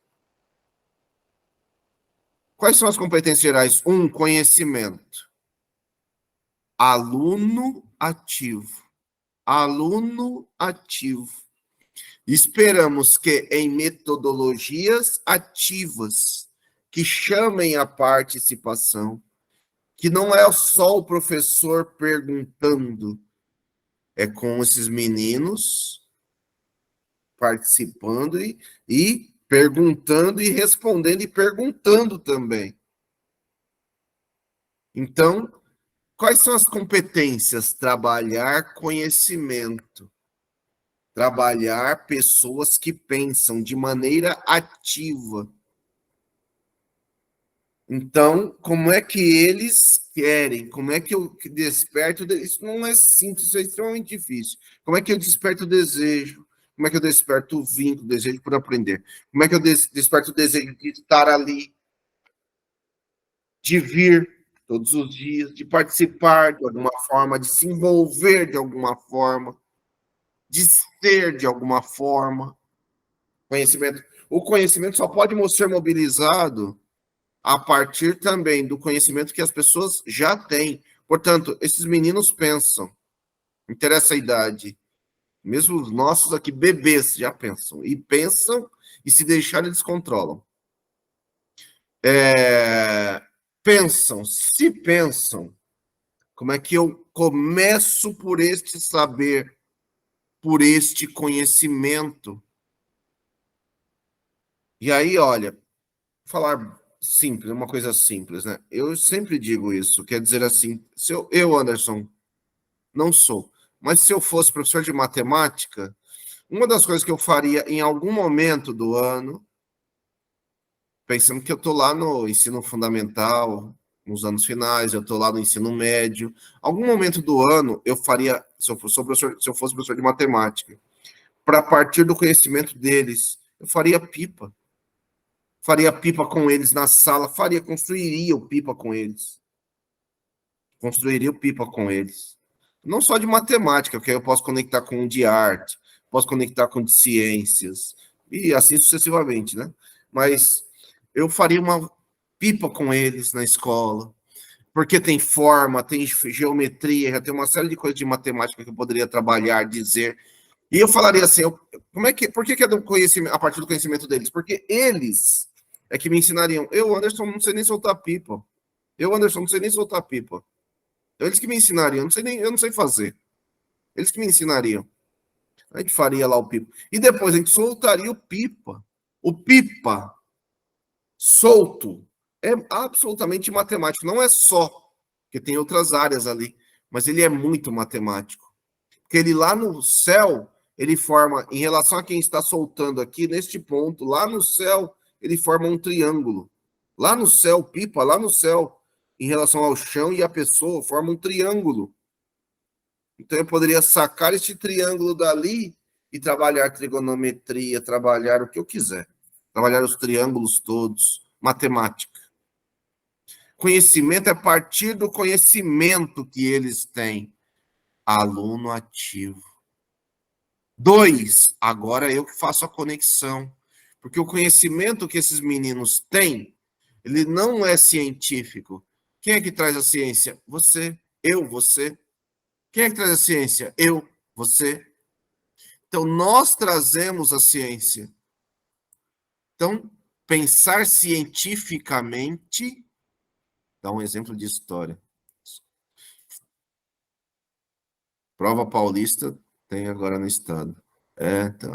Quais são as competências gerais? Conhecimento. Aluno ativo. Aluno ativo. Esperamos que em metodologias ativas que chamem a participação, que não é só o professor perguntando, é com esses meninos participando e perguntando e respondendo e perguntando também. Então, quais são as competências? Trabalhar conhecimento. Trabalhar pessoas que pensam de maneira ativa. Então, como é que eles querem? Como é que eu desperto? Isso não é simples, isso é extremamente difícil. Como é que eu desperto o desejo? Como é que eu desperto o vínculo, o desejo por aprender? Como é que eu desperto o desejo de estar ali, de vir todos os dias, de participar de alguma forma, de se envolver de alguma forma, de ser de alguma forma? Conhecimento. O conhecimento só pode ser mobilizado a partir também do conhecimento que as pessoas já têm. Portanto, esses meninos pensam, interessa a idade. Mesmo os nossos aqui, bebês, já pensam. E pensam, e se deixarem, eles controlam. Pensam, se pensam, como é que eu começo por este saber, por este conhecimento? E aí, olha, falar simples, uma coisa simples, né? Eu sempre digo isso, quer dizer assim, se eu Anderson, não sou, mas se eu fosse professor de matemática, uma das coisas que eu faria em algum momento do ano, pensando que eu estou lá no ensino fundamental, nos anos finais, eu estou lá no ensino médio, algum momento do ano eu faria, se eu fosse professor de matemática, para partir do conhecimento deles, eu faria pipa. faria pipa com eles na sala, construiria o pipa com eles. Construiria o pipa com eles. Não só de matemática, porque eu posso conectar com o de arte, posso conectar com o de ciências, e assim sucessivamente, né? Mas eu faria uma pipa com eles na escola, porque tem forma, tem geometria, já tem uma série de coisas de matemática que eu poderia trabalhar, dizer. E eu falaria assim, por que é do conhecimento, a partir do conhecimento deles? Porque eles é que me ensinariam. Eu, Anderson, não sei nem soltar pipa. Eu, Anderson, não sei nem soltar pipa. Eles que me ensinariam, eu não sei fazer. Eles que me ensinariam. A gente faria lá o pipa. E depois a gente soltaria o pipa. O pipa solto é absolutamente matemático. Não é só, porque tem outras áreas ali, mas ele é muito matemático. Porque ele lá no céu, ele forma, em relação a quem está soltando aqui, neste ponto, lá no céu, ele forma um triângulo. Lá no céu, pipa, lá no céu, em relação ao chão e à pessoa, forma um triângulo. Então eu poderia sacar este triângulo dali e trabalhar trigonometria, trabalhar o que eu quiser. Trabalhar os triângulos todos, matemática. Conhecimento é a partir do conhecimento que eles têm. Aluno ativo. 2, agora eu que faço a conexão. Porque o conhecimento que esses meninos têm, ele não é científico. Quem é que traz a ciência? Você, eu, você. Quem é que traz a ciência? Eu, você. Então, nós trazemos a ciência. Então, pensar cientificamente, dá um exemplo de história. Prova paulista tem agora no estado. Então,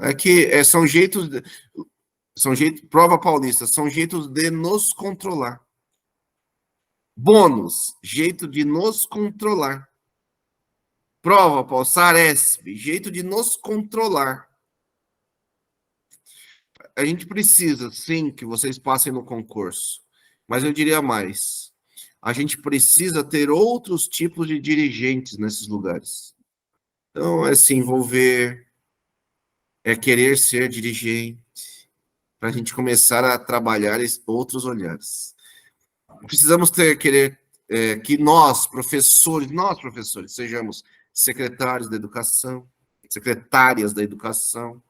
prova paulista, são jeitos de nos controlar. Bônus, jeito de nos controlar. Prova, Paulo, Saresp, jeito de nos controlar. A gente precisa, sim, que vocês passem no concurso. Mas eu diria mais. A gente precisa ter outros tipos de dirigentes nesses lugares. Então, é se envolver, é querer ser dirigente, para a gente começar a trabalhar outros olhares. Precisamos querer que nós, professores, sejamos secretários da educação, secretárias da educação.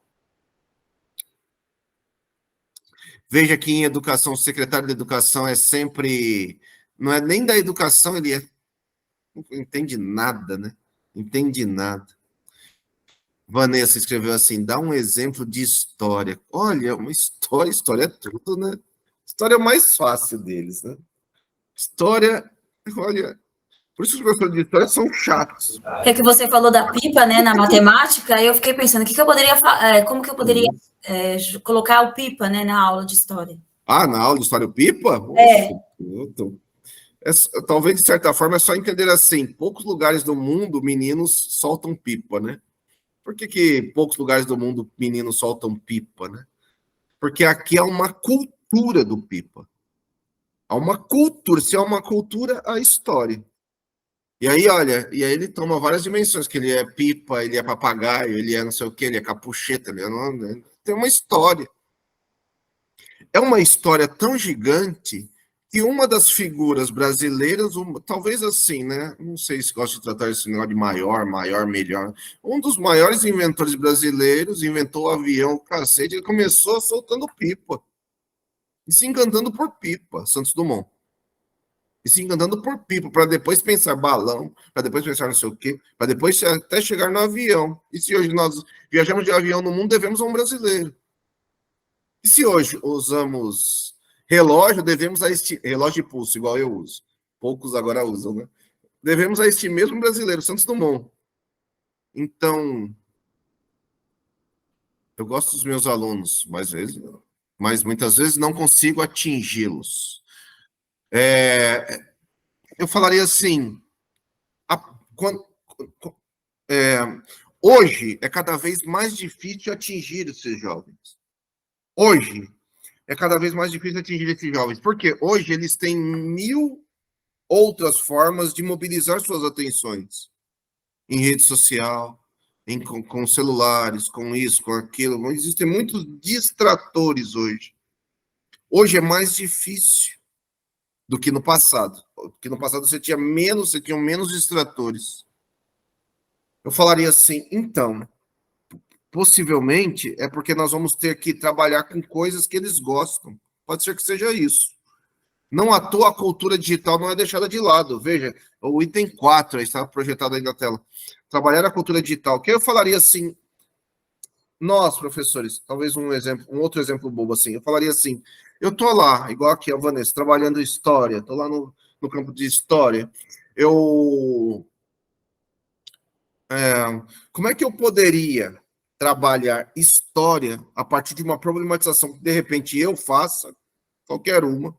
Veja que em educação, o secretário da educação é sempre, não é nem da educação, não entende nada, né? Entende nada. Vanessa escreveu assim, dá um exemplo de história. Olha, uma história é tudo, né? História é o mais fácil deles, né? História, olha, por isso que os professores de história são chatos. É que você falou da pipa, né, na matemática, aí eu fiquei pensando, o que eu poderia, como que eu poderia colocar o pipa, né, na aula de história? Ah, na aula de história o pipa? Talvez, de certa forma, é só entender assim, poucos lugares do mundo, meninos soltam pipa, né? Por que poucos lugares do mundo, meninos soltam pipa, né? Porque aqui há uma cultura do pipa. Há uma cultura, se há uma cultura, há história. E aí, olha, ele toma várias dimensões, que ele é pipa, ele é papagaio, ele é não sei o que, ele é capucheta, tem uma história. É uma história tão gigante que uma das figuras brasileiras, talvez assim, né? Não sei se gosta de tratar esse negócio de maior, melhor. Um dos maiores inventores brasileiros inventou o avião, o cacete, ele começou soltando pipa. E se encantando por pipa, Santos Dumont. E se encantando por pipa, para depois pensar balão, para depois pensar não sei o quê, para depois até chegar no avião. E se hoje nós viajamos de avião no mundo, devemos a um brasileiro. E se hoje usamos relógio, devemos a este relógio de pulso, igual eu uso. Poucos agora usam, né? Devemos a este mesmo brasileiro, Santos Dumont. Então, eu gosto dos meus alunos, mas muitas vezes não consigo atingi-los. Eu falaria assim, a, quando, hoje é cada vez mais difícil atingir esses jovens. Hoje é cada vez mais difícil atingir esses jovens, porque hoje eles têm 1000 outras formas de mobilizar suas atenções em rede social, com celulares, com isso, com aquilo. Existem muitos distratores hoje. Hoje é mais difícil do que no passado. Porque no passado você tinha menos distratores. Eu falaria assim, então, possivelmente é porque nós vamos ter que trabalhar com coisas que eles gostam. Pode ser que seja isso. Não à toa a cultura digital não é deixada de lado. Veja, o item 4 aí está projetado aí na tela. Trabalhar a cultura digital. Que eu falaria assim, nós, professores, talvez um outro exemplo bobo assim, eu falaria assim, eu tô lá, igual aqui a Vanessa, trabalhando história, tô lá no campo de história, eu... como é que eu poderia trabalhar história a partir de uma problematização que, de repente, eu faça, qualquer uma,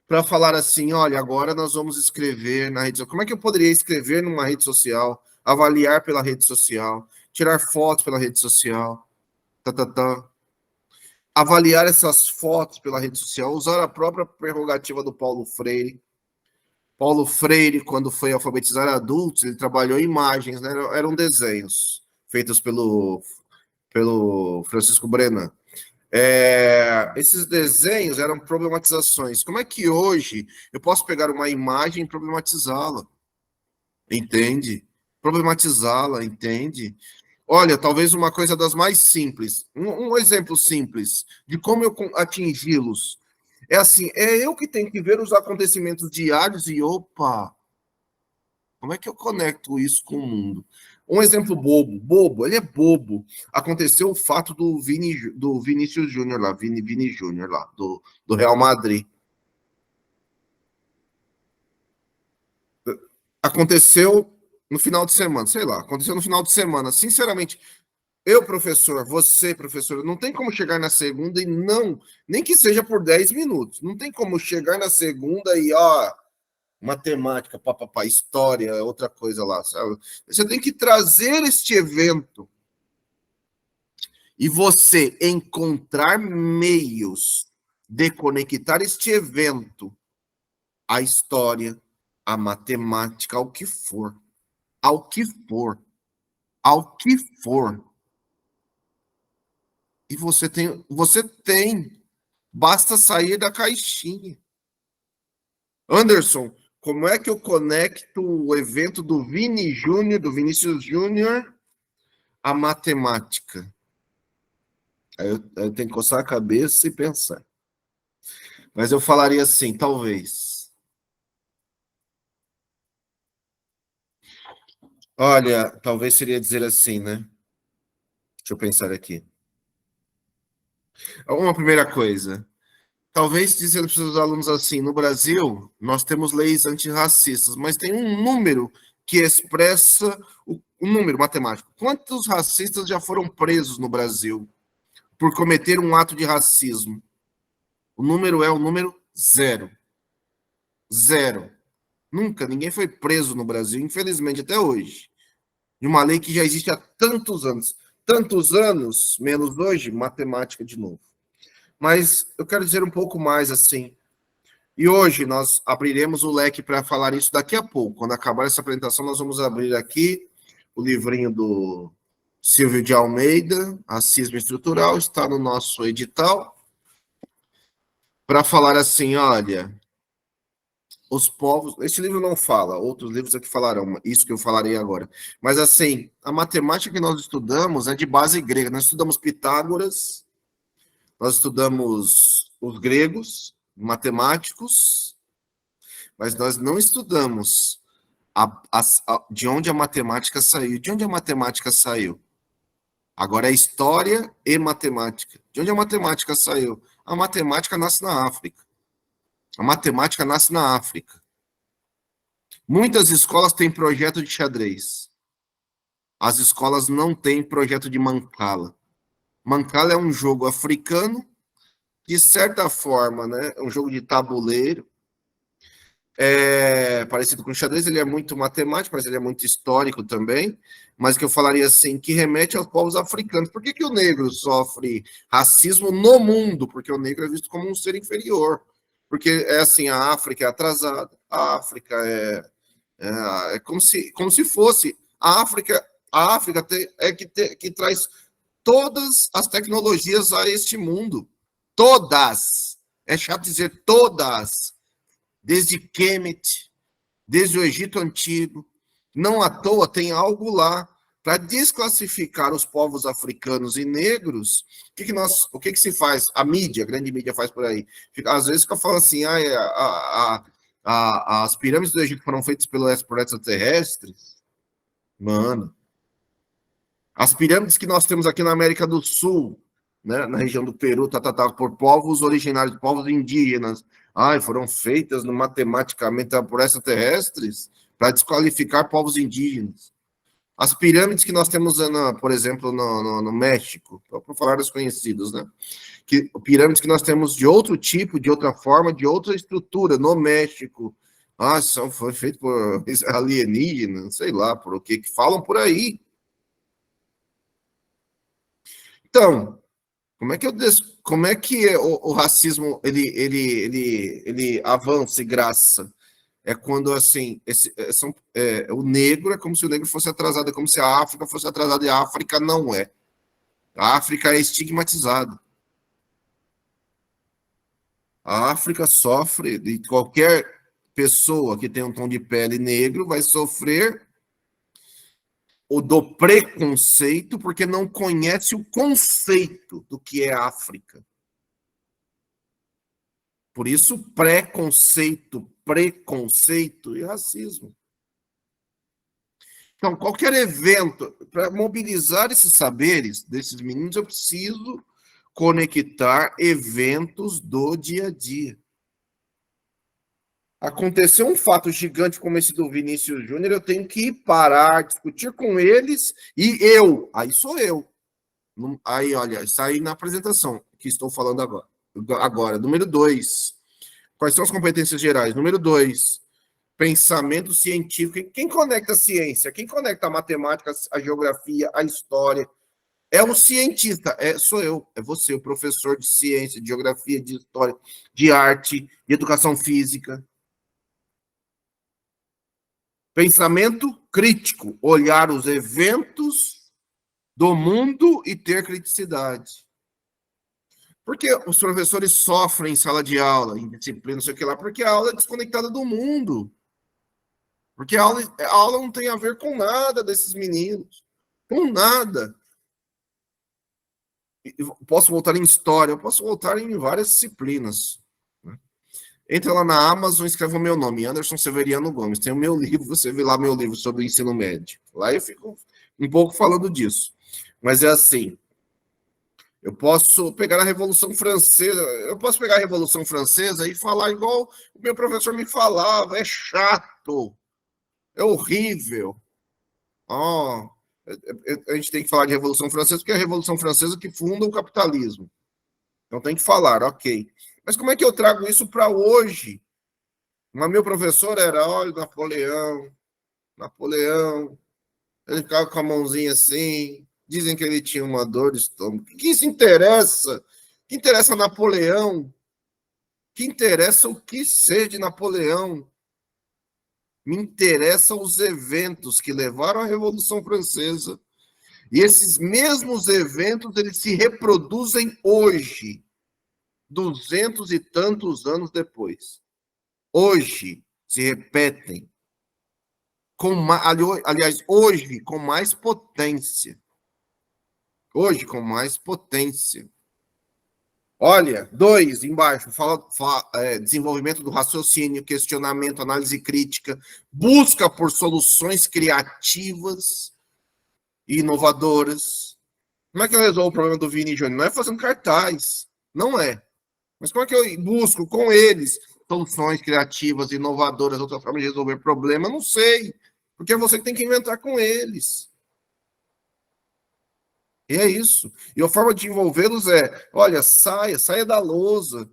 para falar assim, olha, agora nós vamos escrever na rede social. Como é que eu poderia escrever numa rede social, avaliar pela rede social, tirar fotos pela rede social, tá, tá, tá. Avaliar essas fotos pela rede social, usar a própria prerrogativa do Paulo Freire. Paulo Freire, quando foi alfabetizar adultos, ele trabalhou imagens, né? Eram desenhos feitos pelo Francisco Brenan. Esses desenhos eram problematizações. Como é que hoje eu posso pegar uma imagem e problematizá-la? Entende? Problematizá-la, entende? Olha, talvez uma coisa das mais simples, um exemplo simples de como eu atingi-los. É assim, é eu que tenho que ver os acontecimentos diários e, opa, como é que eu conecto isso com o mundo? Um exemplo bobo, ele é bobo. Aconteceu o fato do Vinícius Júnior lá, Vini Júnior lá, do Real Madrid. Aconteceu no final de semana, sei lá, aconteceu no final de semana. Sinceramente, eu, professor, você, professor, não tem como chegar na segunda e não, nem que seja por 10 minutos, não tem como chegar na segunda e, ó, matemática, papapá, história, outra coisa lá, sabe? Você tem que trazer este evento e você encontrar meios de conectar este evento à história, à matemática, ao que for, ao que for, ao que for. E você tem, basta sair da caixinha. Anderson, como é que eu conecto o evento do Vinícius Júnior, à matemática? Aí eu tenho que coçar a cabeça e pensar. Mas eu falaria assim, talvez. Olha, talvez seria dizer assim, né? Deixa eu pensar aqui. Uma primeira coisa. Talvez dizendo para os alunos assim, no Brasil, nós temos leis antirracistas, mas tem um número que expressa um número matemático. Quantos racistas já foram presos no Brasil por cometer um ato de racismo? O número é o número zero. Zero. Nunca, ninguém foi preso no Brasil, infelizmente, até hoje. De uma lei que já existe há tantos anos. Tantos anos, menos hoje, matemática de novo. Mas eu quero dizer um pouco mais assim. E hoje nós abriremos o leque para falar isso daqui a pouco. Quando acabar essa apresentação, nós vamos abrir aqui o livrinho do Silvio de Almeida, Racismo Estrutural, está no nosso edital, para falar assim, olha, os povos... Esse livro não fala, outros livros aqui falarão, isso que eu falarei agora. Mas assim, a matemática que nós estudamos é de base grega. Nós estudamos Pitágoras, nós estudamos os gregos, matemáticos, mas nós não estudamos de onde a matemática saiu. De onde a matemática saiu? Agora é história e matemática. De onde a matemática saiu? A matemática nasce na África. A matemática nasce na África. Muitas escolas têm projeto de xadrez. As escolas não têm projeto de Mancala. Mancala é um jogo africano, de certa forma, né? É um jogo de tabuleiro, parecido com o xadrez, ele é muito matemático, mas ele é muito histórico também, mas que eu falaria assim, que remete aos povos africanos. Por que o negro sofre racismo no mundo? Porque o negro é visto como um ser inferior. Porque é assim, a África é atrasada, a África é como se fosse a África que traz todas as tecnologias a este mundo. Todas. É chato dizer todas, desde Kemet, desde o Egito Antigo. Não à toa tem algo lá para desclassificar os povos africanos e negros. O que se faz? A mídia, a grande mídia faz por aí. Às vezes fica falando assim, as pirâmides do Egito foram feitas por extraterrestres. Mano, as pirâmides que nós temos aqui na América do Sul, né, na região do Peru, por povos originários, povos indígenas, foram feitas matematicamente por extraterrestres para desqualificar povos indígenas. As pirâmides que nós temos, por exemplo, no México, para falar dos conhecidos, né? Pirâmides que nós temos de outro tipo, de outra forma, de outra estrutura no México. Foi feito por alienígenas, sei lá, por o que falam por aí. Então, como é que o racismo ele avança e graça? É quando, assim, o negro é como se o negro fosse atrasado, é como se a África fosse atrasada, e a África não é. A África é estigmatizada. A África sofre, e qualquer pessoa que tem um tom de pele negro vai sofrer do preconceito, porque não conhece o conceito do que é África. Por isso, preconceito e racismo. Então, qualquer evento, para mobilizar esses saberes desses meninos, eu preciso conectar eventos do dia a dia. Aconteceu um fato gigante como esse do Vinícius Júnior, eu tenho que parar, discutir com eles, aí sou eu. Aí, olha, isso aí na apresentação que estou falando agora. Número 2. Quais são as competências gerais? Número 2. Pensamento científico. Quem conecta a ciência? Quem conecta a matemática, a geografia, a história? É o cientista, sou eu, é você, o professor de ciência, de geografia, de história, de arte, de educação física. Pensamento crítico, olhar os eventos do mundo e ter criticidade. Por que os professores sofrem em sala de aula, em disciplina, não sei o que lá? Porque a aula é desconectada do mundo. Porque a aula não tem a ver com nada desses meninos. Com nada. Eu posso voltar em história, eu posso voltar em várias disciplinas. Né? Entra lá na Amazon e escreve o meu nome, Anderson Severiano Gomes. Tem o meu livro, você vê lá meu livro sobre o ensino médio. Lá eu fico um pouco falando disso. Mas é assim, eu posso pegar a Revolução Francesa, e falar igual o meu professor me falava, é chato, é horrível. A gente tem que falar de Revolução Francesa, porque é a Revolução Francesa que funda o capitalismo. Então tem que falar, ok. Mas como é que eu trago isso para hoje? Mas meu professor era, olha, Napoleão, ele ficava com a mãozinha assim, dizem que ele tinha uma dor de estômago. O que isso interessa? O que interessa Napoleão? O que interessa o que ser de Napoleão? Me interessam os eventos que levaram à Revolução Francesa. E esses mesmos eventos, eles se reproduzem hoje, 200 e tantos anos depois. Hoje se repetem. Hoje com mais potência. Hoje com mais potência. Olha, 2, embaixo, desenvolvimento do raciocínio, questionamento, análise crítica, busca por soluções criativas e inovadoras. Como é que eu resolvo o problema do Vini Júnior? Não é fazendo cartaz, não é. Mas como é que eu busco com eles soluções criativas, inovadoras, outra forma de resolver problema? Não sei, porque é você que tem que inventar com eles. E é isso. E a forma de envolvê-los é, olha, saia da lousa,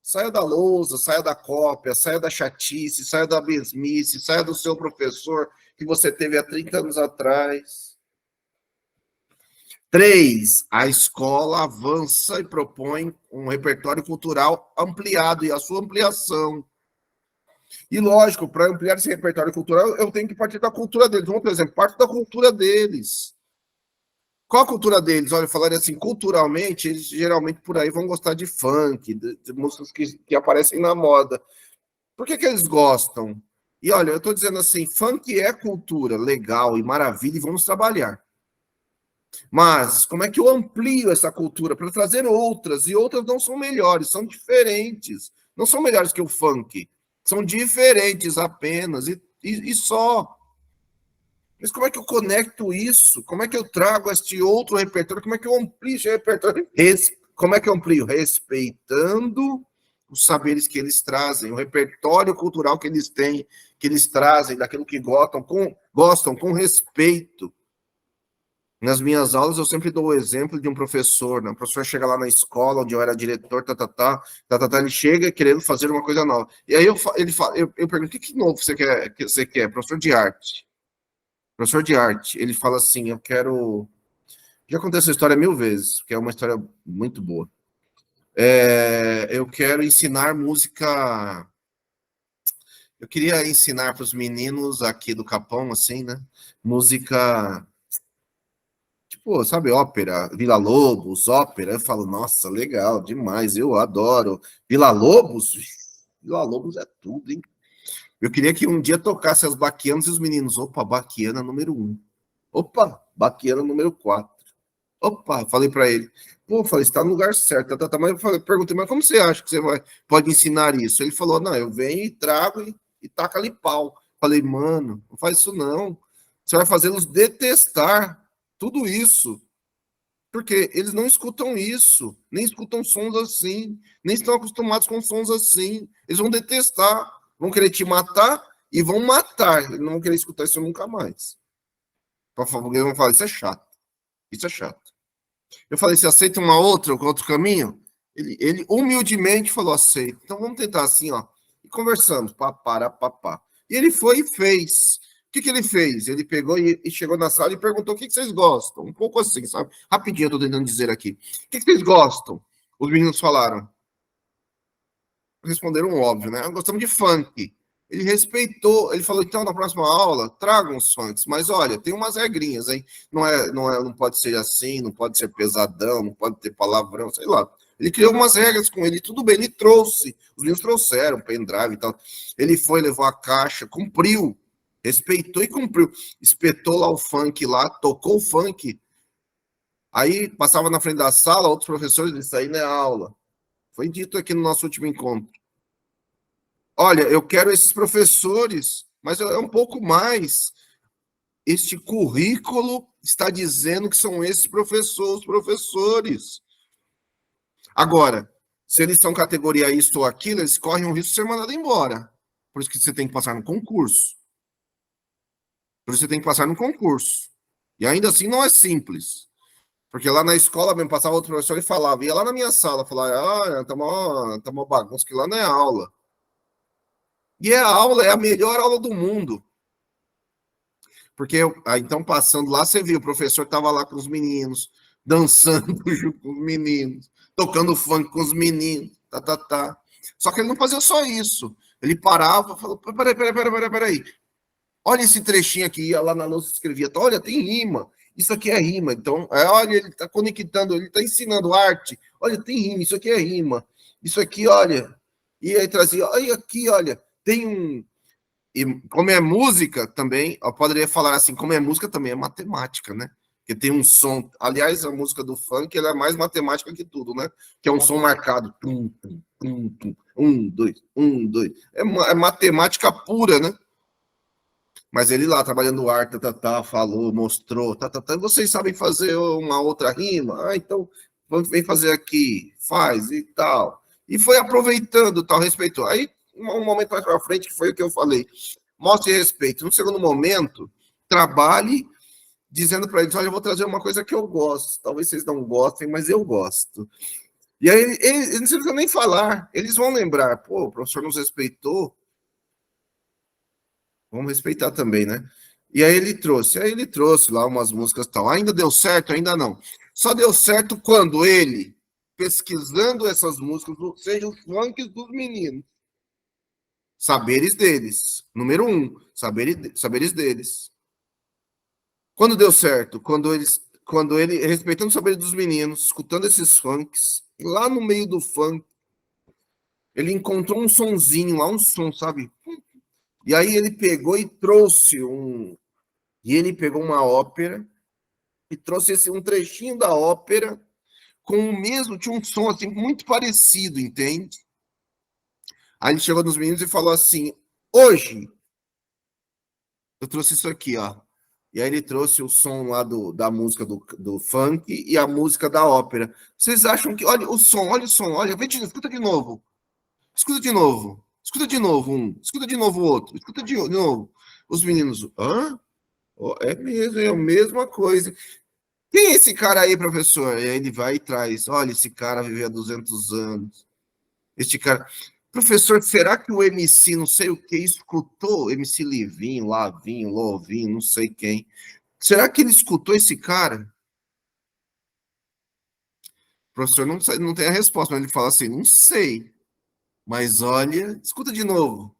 saia da cópia, saia da chatice, saia da mesmice, saia do seu professor que você teve há 30 anos atrás. 3, a escola avança e propõe um repertório cultural ampliado e a sua ampliação. E lógico, para ampliar esse repertório cultural, eu tenho que partir da cultura deles. Vamos, por exemplo, parte da cultura deles. Qual a cultura deles? Olha, falaria assim, culturalmente, eles geralmente por aí vão gostar de funk, de músicas que aparecem na moda. Por que eles gostam? E olha, eu estou dizendo assim, funk é cultura legal e maravilha e vamos trabalhar. Mas como é que eu amplio essa cultura para trazer outras? E outras não são melhores, são diferentes. Não são melhores que o funk. São diferentes apenas e só. Mas como é que eu conecto isso? Como é que eu trago este outro repertório? Como é que eu amplio esse repertório? Como é que eu amplio? Respeitando os saberes que eles trazem, o repertório cultural que eles têm, que eles trazem, daquilo que gostam com respeito. Nas minhas aulas, eu sempre dou o exemplo de um professor, né? O professor chega lá na escola, onde eu era diretor, ele chega querendo fazer uma coisa nova. E aí eu pergunto, o que novo você quer? Professor de arte. Professor de arte, ele fala assim, eu quero... Já contei essa história 1000 vezes, que é uma história muito boa. Eu quero ensinar música... Eu queria ensinar para os meninos aqui do Capão, assim, né? Música... Tipo, sabe, ópera, Villa-Lobos, ópera. Eu falo, nossa, legal, demais, eu adoro. Villa-Lobos? Villa-Lobos é tudo, hein? Eu queria que um dia tocasse as baquianas e os meninos, opa, baquiana número 1. Opa, baquiana número 4. Opa, falei para ele. Pô, falei, está no lugar certo. Mas eu perguntei, mas como você acha que pode ensinar isso? Ele falou, não, eu venho e trago e taca ali pau. Falei, mano, não faz isso não. Você vai fazê-los detestar tudo isso. Porque eles não escutam isso, nem escutam sons assim, nem estão acostumados com sons assim. Eles vão detestar, vão querer te matar e vão matar. Eles não vão querer escutar isso nunca mais. Por favor, eles vão falar, isso é chato. Isso é chato. Eu falei, você aceita outro caminho? Ele humildemente falou, aceito. Então vamos tentar assim, ó. E conversamos, papá. E ele foi e fez. O que ele fez? Ele pegou e chegou na sala e perguntou o que vocês gostam. Um pouco assim, sabe? Rapidinho eu tô tentando dizer aqui. O que vocês gostam? Os meninos falaram. Responderam óbvio, né? Gostamos de funk. Ele respeitou, ele falou, então, na próxima aula, tragam os funks, mas olha, tem umas regrinhas, hein? Não pode ser assim, não pode ser pesadão, não pode ter palavrão, sei lá. Ele criou umas regras com ele, tudo bem, ele trouxe, os meninos trouxeram, pendrive e tal. Ele foi, levou a caixa, cumpriu, respeitou e cumpriu. Espetou lá o funk lá, tocou o funk. Aí passava na frente da sala, outros professores, isso aí não é aula. Foi dito aqui no nosso último encontro. Olha, eu quero esses professores, mas é um pouco mais. Este currículo está dizendo que são esses professores. Agora, se eles são categoria isso ou aquilo, eles correm o risco de ser mandados embora. Por isso que você tem que passar no concurso. Por isso você tem que passar no concurso. E ainda assim não é simples. Porque lá na escola mesmo passava outro professor e falava, ia lá na minha sala, falava, tá uma bagunça, que lá não é aula. E a aula é a melhor aula do mundo. Porque então, passando lá, você viu, o professor estava lá com os meninos, dançando junto com os meninos, tocando funk com os meninos, tá. Só que ele não fazia só isso. Ele parava e falou, peraí. Olha esse trechinho aqui, ia lá na lousa e escrevia, olha, tem rima, isso aqui é rima. Então, olha, ele está conectando, ele está ensinando arte, olha, tem rima, isso aqui é rima. Isso aqui, olha. E aí trazia, olha aqui, olha, tem um... E como é música também, eu poderia falar assim, como é música também é matemática, né? Porque tem um som. Aliás, a música do funk ela é mais matemática que tudo, né? Que é um som marcado. Tum, tum, tum, tum, 1, 2, 1, 2. É matemática pura, né? Mas ele lá trabalhando o ar, falou, mostrou, e vocês sabem fazer uma outra rima? Ah, então vem fazer aqui, faz e tal. E foi aproveitando, tal, respeitou. Aí, um momento mais para frente, que foi o que eu falei, mostre respeito. No segundo momento, trabalhe dizendo para eles, olha, eu vou trazer uma coisa que eu gosto. Talvez vocês não gostem, mas eu gosto. E aí, eles não precisam nem falar, eles vão lembrar, pô, o professor nos respeitou, vamos respeitar também, né? E aí ele trouxe lá umas músicas e tal. Ainda deu certo? Ainda não. Só deu certo quando ele, pesquisando essas músicas, seja os funks dos meninos. Saberes deles. Número 1, saberes deles. Quando deu certo? Quando eles quando ele, respeitando o saber dos meninos, escutando esses funks, lá no meio do funk, ele encontrou um sonzinho lá, um som, sabe? E aí ele pegou e trouxe e ele pegou uma ópera e trouxe um trechinho da ópera com o mesmo, tinha um som assim muito parecido, entende? Aí ele chegou nos meninos e falou assim: hoje eu trouxe isso aqui, ó. E aí ele trouxe o som lá da música do funk e a música da ópera. Vocês acham que. Olha o som, olha, escuta de novo. Escuta de novo. Escuta de novo um. Escuta de novo o outro. Escuta de novo. Os meninos, hã? Oh, é mesmo, é a mesma coisa. Quem é esse cara aí, professor? E aí ele vai e traz. Olha, esse cara viveu há 200 anos. Este cara. Professor, será que o MC, não sei o que, escutou? MC Livinho, Lavinho, Lovinho, não sei quem. Será que ele escutou esse cara? O professor não tem a resposta, mas ele fala assim: não sei. Mas olha, escuta de novo.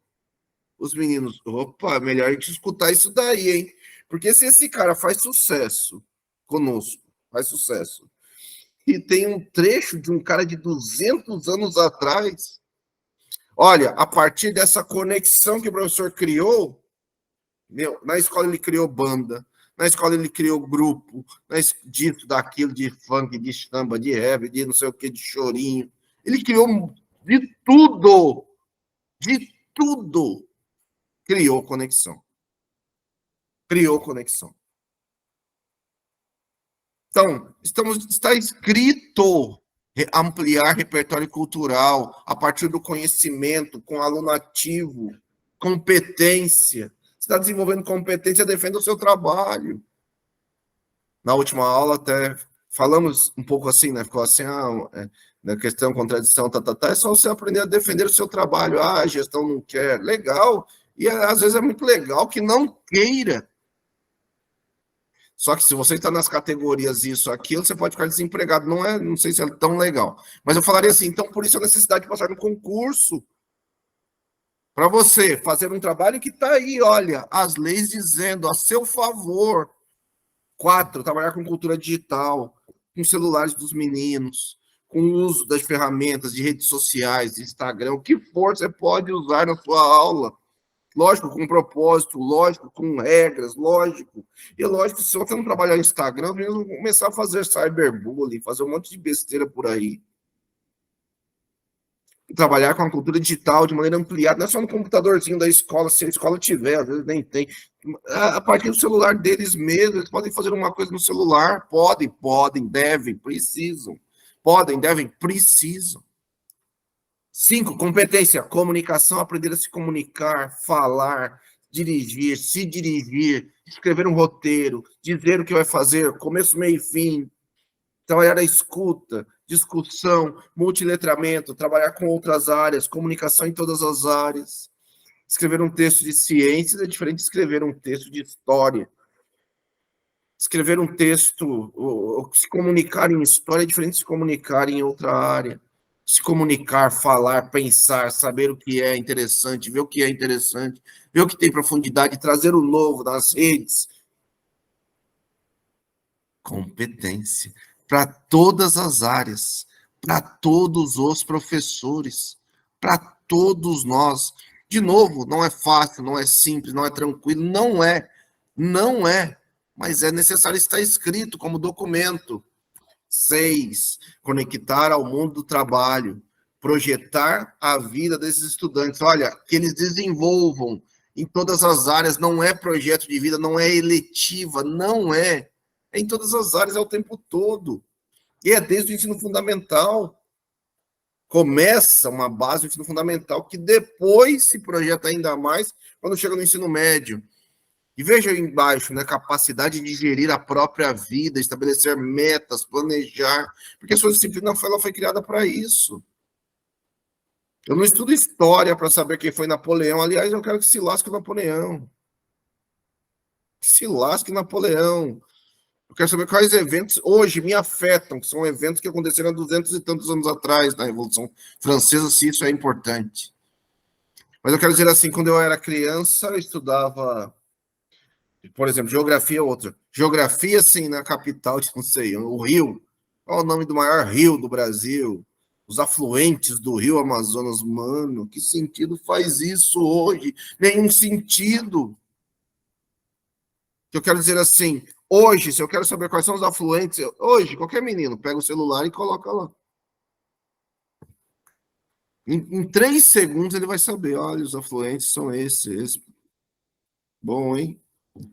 Os meninos, opa, melhor a gente escutar isso daí, hein? Porque se esse cara faz sucesso conosco, faz sucesso, e tem um trecho de um cara de 200 anos atrás, olha, a partir dessa conexão que o professor criou, meu, na escola ele criou banda, na escola ele criou grupo, disso, daquilo, de funk, de samba, de rap, de não sei o que, de chorinho. Ele criou de tudo, de tudo. Criou conexão. Criou conexão. Então, está escrito ampliar repertório cultural a partir do conhecimento, com aluno ativo, competência. Você está desenvolvendo competência, defenda o seu trabalho. Na última aula até falamos um pouco assim, né? Ficou assim, na questão, contradição, é só você aprender a defender o seu trabalho. Ah, a gestão não quer. Legal. E às vezes é muito legal que não queira. Só que se você está nas categorias isso, aquilo, você pode ficar desempregado. Não sei se é tão legal. Mas eu falaria assim, então por isso a necessidade de passar no concurso. Para você fazer um trabalho que está aí, olha, as leis dizendo a seu favor. 4, trabalhar com cultura digital, com celulares dos meninos, com o uso das ferramentas de redes sociais, Instagram, o que for você pode usar na sua aula. Lógico, com propósito, lógico, com regras, lógico. E lógico, se você não trabalhar no Instagram, eles vão começar a fazer cyberbullying, fazer um monte de besteira por aí. E trabalhar com a cultura digital de maneira ampliada, não é só no computadorzinho da escola, se a escola tiver, às vezes nem tem. A partir do celular deles mesmos, eles podem fazer uma coisa no celular, podem, devem, precisam. Podem, devem, precisam. 5, competência, comunicação, aprender a se comunicar, falar, dirigir, se dirigir, escrever um roteiro, dizer o que vai fazer, começo, meio e fim, trabalhar a escuta, discussão, multiletramento, trabalhar com outras áreas, comunicação em todas as áreas. Escrever um texto de ciências é diferente de escrever um texto de história. Escrever um texto, ou se comunicar em história é diferente de se comunicar em outra área. Se comunicar, falar, pensar, saber o que é interessante, ver o que é interessante, ver o que tem profundidade, trazer o novo nas redes. Competência para todas as áreas, para todos os professores, para todos nós. De novo, não é fácil, não é simples, não é tranquilo, não é, mas é necessário estar escrito como documento. 6, conectar ao mundo do trabalho, projetar a vida desses estudantes. Olha, que eles desenvolvam em todas as áreas, não é projeto de vida, não é eletiva, não é. É em todas as áreas, é o tempo todo. E é desde o ensino fundamental. Começa uma base do ensino fundamental que depois se projeta ainda mais quando chega no ensino médio. E veja aí embaixo, né, capacidade de gerir a própria vida, estabelecer metas, planejar, porque a sua disciplina ela foi criada para isso. Eu não estudo história para saber quem foi Napoleão. Aliás, eu quero que se lasque Napoleão. Que se lasque Napoleão. Eu quero saber quais eventos hoje me afetam, que são eventos que aconteceram há 200 e tantos anos atrás, na Revolução Francesa, se isso é importante. Mas eu quero dizer assim, quando eu era criança, eu estudava Por exemplo, geografia é outra. Geografia, sim, na capital, não sei, o Rio. Qual é o nome do maior rio do Brasil? Os afluentes do Rio Amazonas. Mano, que sentido faz isso hoje? Nenhum sentido. Eu quero dizer assim, hoje, se eu quero saber quais são os afluentes, hoje, qualquer menino pega o celular e coloca lá. Em 3 segundos ele vai saber, olha, os afluentes são esses. Bom, hein?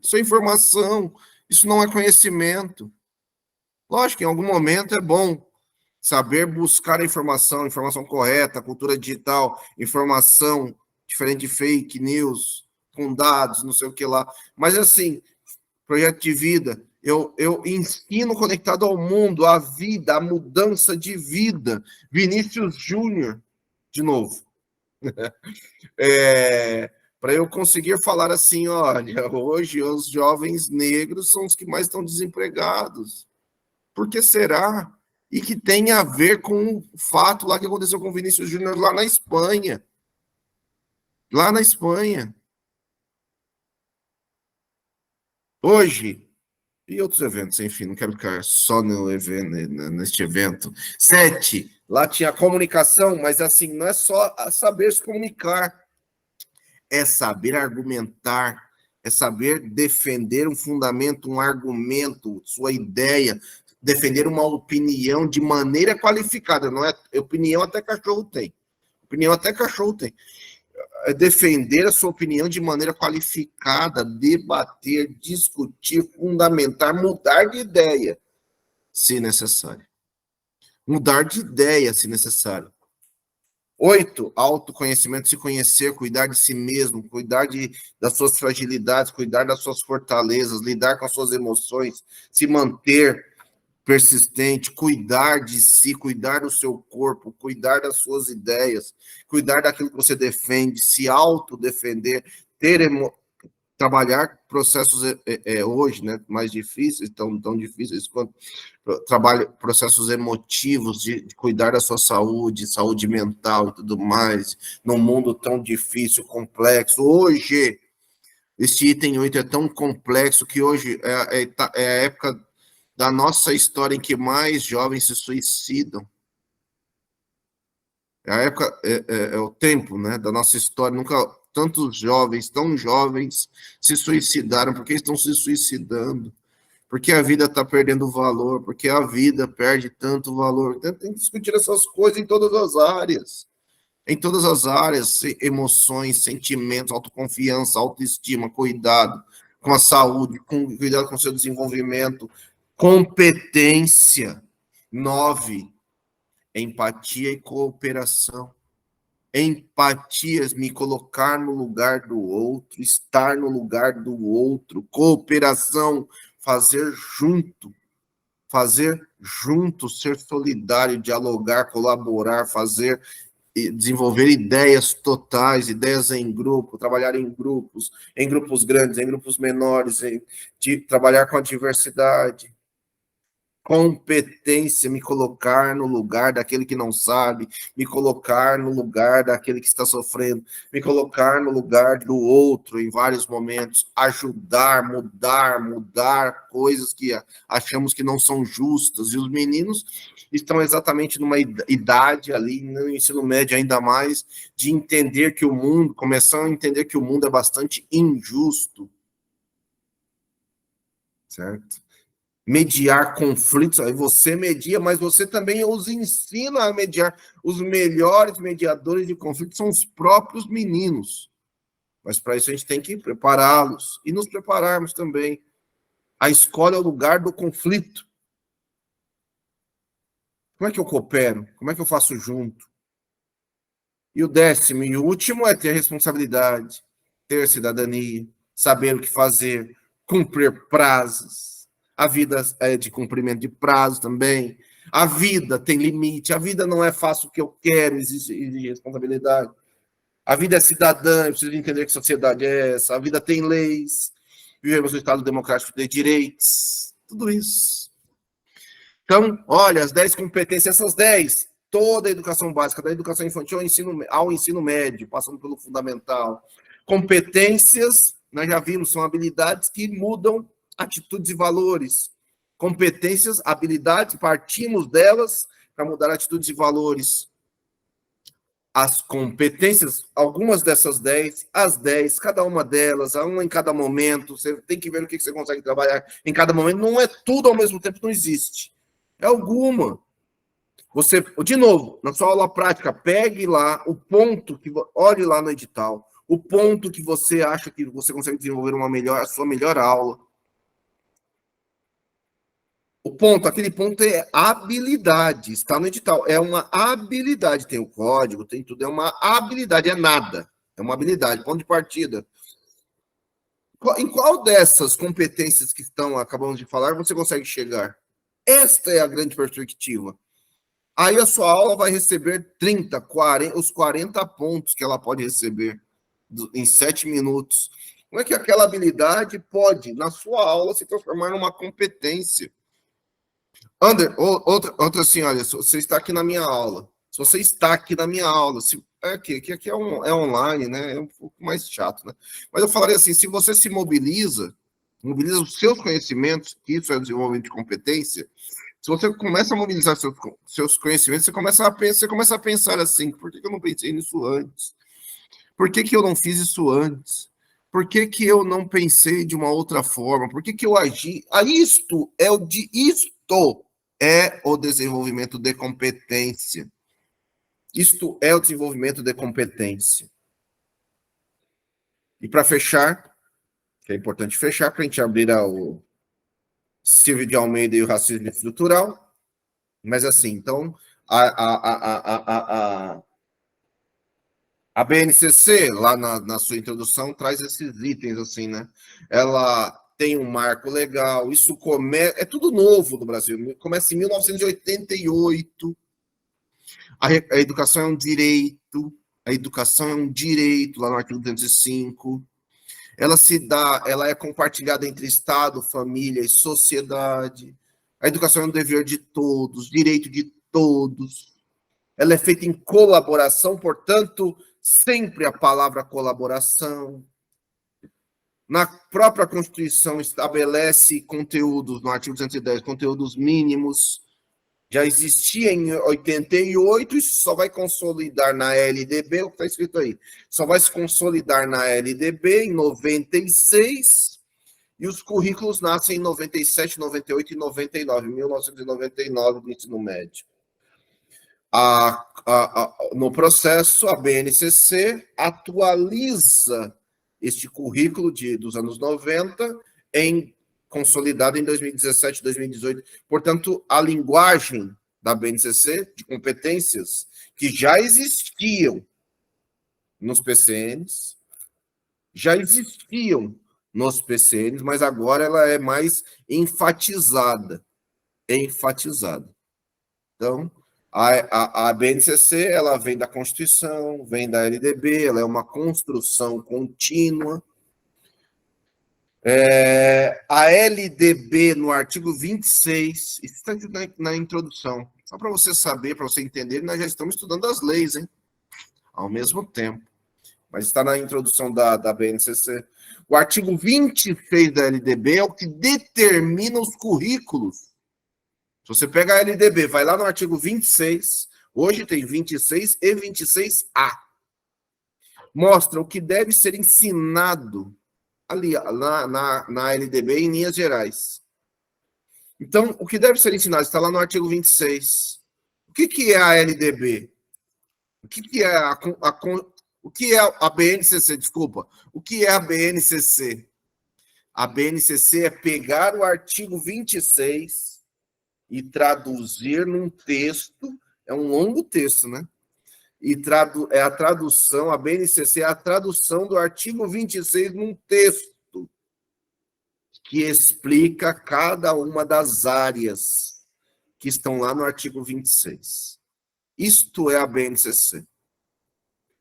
Isso é informação, isso não é conhecimento. Lógico que em algum momento é bom saber buscar a informação correta, cultura digital, informação diferente de fake news, com dados, não sei o que lá. Mas assim, projeto de vida, eu ensino conectado ao mundo, à vida, à mudança de vida. Vinícius Júnior, de novo. Para eu conseguir falar assim, olha, hoje os jovens negros são os que mais estão desempregados. Por que será? E que tem a ver com o fato lá que aconteceu com o Vinícius Júnior lá na Espanha. Lá na Espanha. Hoje, e outros eventos, enfim, não quero ficar só no evento, neste evento. 7, lá tinha comunicação, mas assim, não é só saber se comunicar, é saber argumentar, é saber defender um fundamento, um argumento, sua ideia, defender uma opinião de maneira qualificada, não é opinião até cachorro tem. Opinião até cachorro tem. É defender a sua opinião de maneira qualificada, debater, discutir, fundamentar, mudar de ideia, se necessário. Mudar de ideia, se necessário. 8, autoconhecimento, se conhecer, cuidar de si mesmo, cuidar das suas fragilidades, cuidar das suas fortalezas, lidar com as suas emoções, se manter persistente, cuidar de si, cuidar do seu corpo, cuidar das suas ideias, cuidar daquilo que você defende, se autodefender, trabalhar processos hoje, né, mais difíceis, tão difíceis quanto processos emotivos de cuidar da sua saúde mental e tudo mais, num mundo tão difícil, complexo. Hoje, esse item 8 é tão complexo que hoje é a época da nossa história em que mais jovens se suicidam. É a época, é o tempo, né, da nossa história. Nunca tantos jovens, tão jovens, se suicidaram. Por que estão se suicidando? Porque a vida está perdendo valor, porque a vida perde tanto valor. Então, tem que discutir essas coisas em todas as áreas. Em todas as áreas, emoções, sentimentos, autoconfiança, autoestima, cuidado com a saúde, cuidado com o seu desenvolvimento, competência. 9, empatia e cooperação. Empatia, me colocar no lugar do outro, estar no lugar do outro. Cooperação, fazer junto, ser solidário, dialogar, colaborar, desenvolver ideias totais, ideias em grupo, trabalhar em grupos grandes, em grupos menores, trabalhar com a diversidade. Competência, me colocar no lugar daquele que não sabe, me colocar no lugar daquele que está sofrendo, me colocar no lugar do outro em vários momentos, ajudar, mudar coisas que achamos que não são justas. E os meninos estão exatamente numa idade ali, no ensino médio ainda mais, de entender que o mundo, começam a entender que o mundo é bastante injusto. Certo? Mediar conflitos, aí você media, mas você também os ensina a mediar. Os melhores mediadores de conflitos são os próprios meninos. Mas para isso a gente tem que prepará-los e nos prepararmos também. A escola é o lugar do conflito. Como é que eu coopero? Como é que eu faço junto? E o 10º e o último é ter responsabilidade, ter cidadania, saber o que fazer, cumprir prazos. A vida é de cumprimento de prazo também. A vida tem limite. A vida não é faço o que eu quero, exige responsabilidade. A vida é cidadã, eu preciso entender que sociedade é essa. A vida tem leis. Vivemos no Estado democrático de direitos. Tudo isso. Então, olha, as 10 competências, essas 10, toda a educação básica, da educação infantil ao ensino médio, passando pelo fundamental. Competências nós já vimos, são habilidades que mudam atitudes e valores. Competências, habilidades, partimos delas para mudar atitudes e valores. As competências, algumas dessas 10, as 10, cada uma delas, uma em cada momento, você tem que ver o que você consegue trabalhar em cada momento, não é tudo ao mesmo tempo, não existe. É alguma. Você, de novo, na sua aula prática, pegue lá o ponto, olhe lá no edital, o ponto que você acha que você consegue desenvolver a sua melhor aula. Aquele ponto é habilidade, está no edital, é uma habilidade, tem o código, tem tudo, é uma habilidade, é nada, é uma habilidade, ponto de partida. Em qual dessas competências que acabamos de falar, você consegue chegar? Esta é a grande perspectiva. Aí a sua aula vai receber 30, 40, os 40 pontos que ela pode receber em 7 minutos. Como é que aquela habilidade pode, na sua aula, se transformar numa competência? Outra assim, olha, se você está aqui na minha aula, aqui é online, né? É um pouco mais chato, né? Mas eu falaria assim, se você se mobiliza os seus conhecimentos, que isso é desenvolvimento de competência, se você começa a mobilizar seus conhecimentos, você começa a pensar assim, por que eu não pensei nisso antes? Por que eu não fiz isso antes? Por que eu não pensei de uma outra forma? Por que eu agi? Isto é o desenvolvimento de competência. Isto é o desenvolvimento de competência. E para fechar, que é importante fechar, para a gente abrir o Silvio de Almeida e o racismo estrutural, mas assim, então, a BNCC, lá na sua introdução, traz esses itens, assim, né? Ela tem um marco legal, isso é tudo novo no Brasil, começa em 1988, a educação é um direito, lá no artigo 205, ela é compartilhada entre Estado, família e sociedade, a educação é um dever de todos, direito de todos, ela é feita em colaboração, portanto, sempre a palavra colaboração. Na própria Constituição estabelece conteúdos, no artigo 210, conteúdos mínimos, já existia em 88, isso só vai consolidar na LDB, o que está escrito aí, só vai se consolidar na LDB em 96, e os currículos nascem em 97, 98 e 99, 1999 do ensino médio. No processo, a BNCC atualiza este currículo dos anos 90 consolidado em 2017, 2018. Portanto, a linguagem da BNCC, de competências, que já existiam nos PCNs, mas agora ela é mais enfatizada. Então, a BNCC, ela vem da Constituição, vem da LDB, ela é uma construção contínua. A LDB, no artigo 26, isso está na introdução, só para você saber, para você entender, nós já estamos estudando as leis, hein? Ao mesmo tempo, mas está na introdução da BNCC. O artigo 26 da LDB é o que determina os currículos. Se você pega a LDB, vai lá no artigo 26, hoje tem 26 e 26A. Mostra o que deve ser ensinado ali na LDB em linhas gerais. Então, o que deve ser ensinado está lá no artigo 26. O que é a LDB? O que é a BNCC? Desculpa. O que é a BNCC? A BNCC é pegar o artigo 26 e traduzir num texto, é um longo texto, né? É a tradução, a BNCC é a tradução do artigo 26 num texto que explica cada uma das áreas que estão lá no artigo 26. Isto é a BNCC.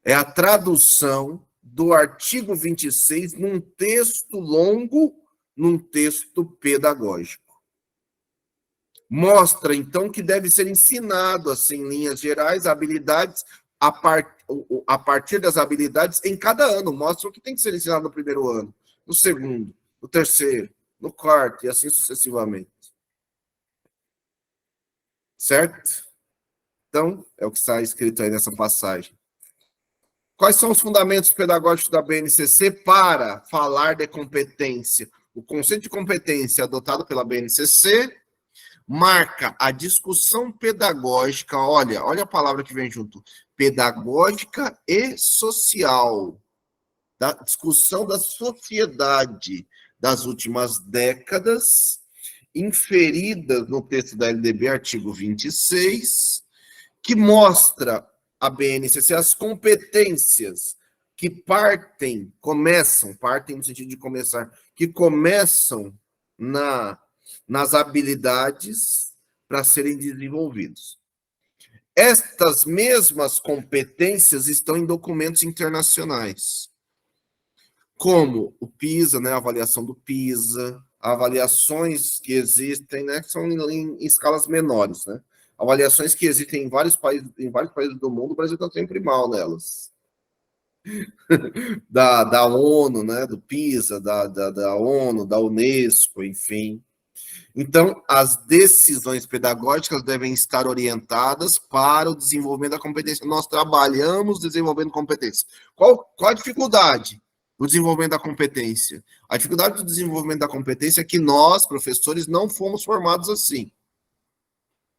É a tradução do artigo 26 num texto longo, num texto pedagógico. Mostra, então, que deve ser ensinado, assim, em linhas gerais, habilidades, a partir das habilidades em cada ano. Mostra o que tem que ser ensinado no primeiro ano. no segundo, no terceiro, no quarto, e assim sucessivamente. Certo? Então, é o que está escrito aí nessa passagem. Quais são os fundamentos pedagógicos da BNCC para falar de competência? O conceito de competência adotado pela BNCC marca a discussão pedagógica, olha a palavra que vem junto, pedagógica e social, da discussão da sociedade das últimas décadas, inferida no texto da LDB, artigo 26, que mostra a BNCC as competências que partem no sentido de começar, que começam nas habilidades para serem desenvolvidos. Estas mesmas competências estão em documentos internacionais, como o PISA, né, a avaliação do PISA, avaliações que existem, né, que são em escalas menores, né? Avaliações que existem em vários países do mundo, o Brasil está sempre mal nelas. Da ONU, né, do PISA, da ONU, da Unesco, enfim. Então, as decisões pedagógicas devem estar orientadas para o desenvolvimento da competência. Nós trabalhamos desenvolvendo competência. Qual a dificuldade do desenvolvimento da competência? A dificuldade do desenvolvimento da competência é que nós, professores, não fomos formados assim.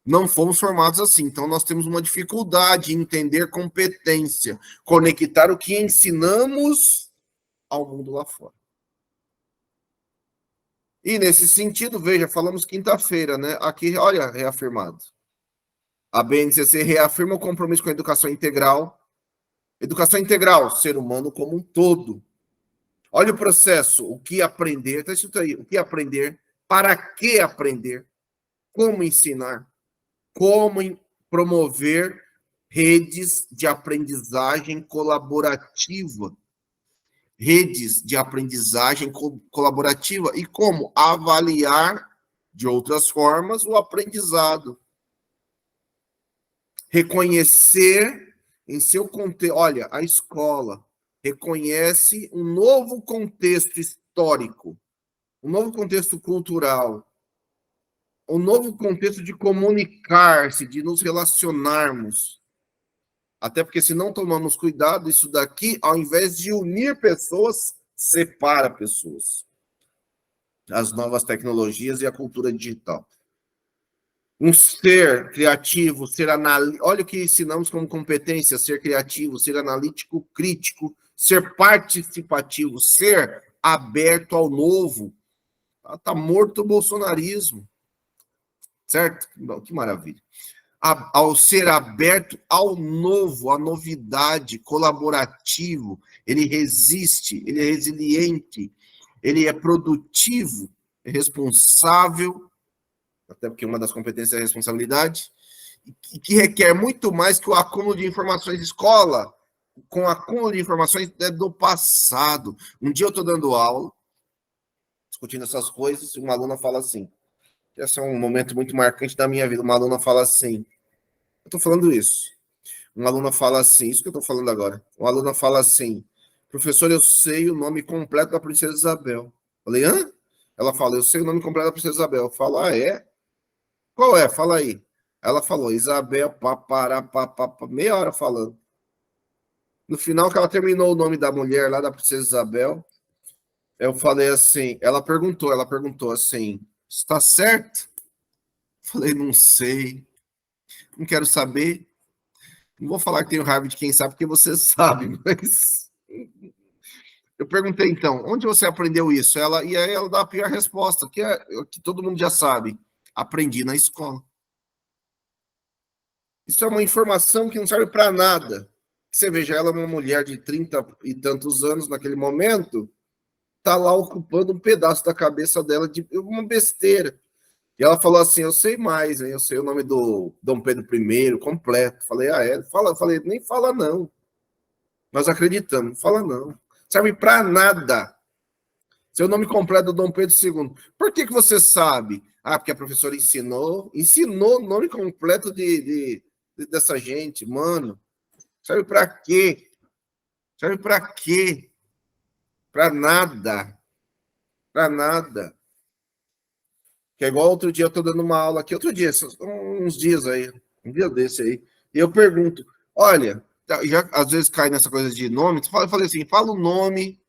Não fomos formados assim. Então, nós temos uma dificuldade em entender competência, conectar o que ensinamos ao mundo lá fora. E, nesse sentido, veja, falamos quinta-feira, né? Aqui, olha, reafirmado. A BNCC reafirma o compromisso com a educação integral. Educação integral, ser humano como um todo. Olha o processo, o que aprender, está escrito aí, o que aprender, para que aprender, como ensinar, como promover redes de aprendizagem colaborativa. Redes de aprendizagem colaborativa e como avaliar de outras formas o aprendizado. Reconhecer em seu contexto, olha, a escola reconhece um novo contexto histórico, um novo contexto cultural, um novo contexto de comunicar-se, de nos relacionarmos. Até porque, se não tomamos cuidado, isso daqui, ao invés de unir pessoas, separa pessoas. As novas tecnologias e a cultura digital. Um ser criativo, ser analítico. Olha o que ensinamos como competência: ser criativo, ser analítico, crítico, ser participativo, ser aberto ao novo. Está morto o bolsonarismo. Certo? Que maravilha. Ao ser aberto ao novo, à novidade, colaborativo, ele resiste, ele é resiliente, ele é produtivo, é responsável, até porque uma das competências é a responsabilidade, e que requer muito mais que o acúmulo de informações. Escola, com acúmulo de informações é do passado. Um dia eu estou dando aula, discutindo essas coisas, e uma aluna fala assim, esse é um momento muito marcante da minha vida, uma aluna fala assim, eu estou falando isso. Uma aluna fala assim, isso que eu estou falando agora. Uma aluna fala assim, professor, eu sei o nome completo da princesa Isabel. Falei, hã? Ela fala, eu sei o nome completo da princesa Isabel. Eu falo, ah, é? Qual é? Fala aí. Ela falou, Isabel, papará, papapá, meia hora falando. No final que ela terminou o nome da mulher lá, da princesa Isabel, eu falei assim, ela perguntou assim, está certo? Falei, não sei. Não quero saber. Não vou falar que tenho raiva de quem sabe, porque você sabe, mas... Eu perguntei, então, onde você aprendeu isso? E aí ela dá a pior resposta, que todo mundo já sabe. Aprendi na escola. Isso é uma informação que não serve para nada. Você veja, ela é uma mulher de 30 e tantos anos naquele momento, está lá ocupando um pedaço da cabeça dela de uma besteira. E ela falou assim, eu sei mais, hein? Eu sei o nome do Dom Pedro I completo. Falei, ah, é? Fala, falei, nem fala não. Nós acreditamos, não fala não. Serve para nada. Seu nome completo é Dom Pedro II. Por que você sabe? Ah, porque a professora ensinou o nome completo dessa gente, mano. Serve para quê? Serve para quê? Para nada. Para nada. Que é igual outro dia eu estou dando uma aula aqui, outro dia, uns dias aí, um dia desse aí, e eu pergunto, olha, já às vezes cai nessa coisa de nome, eu falei assim, fala o nome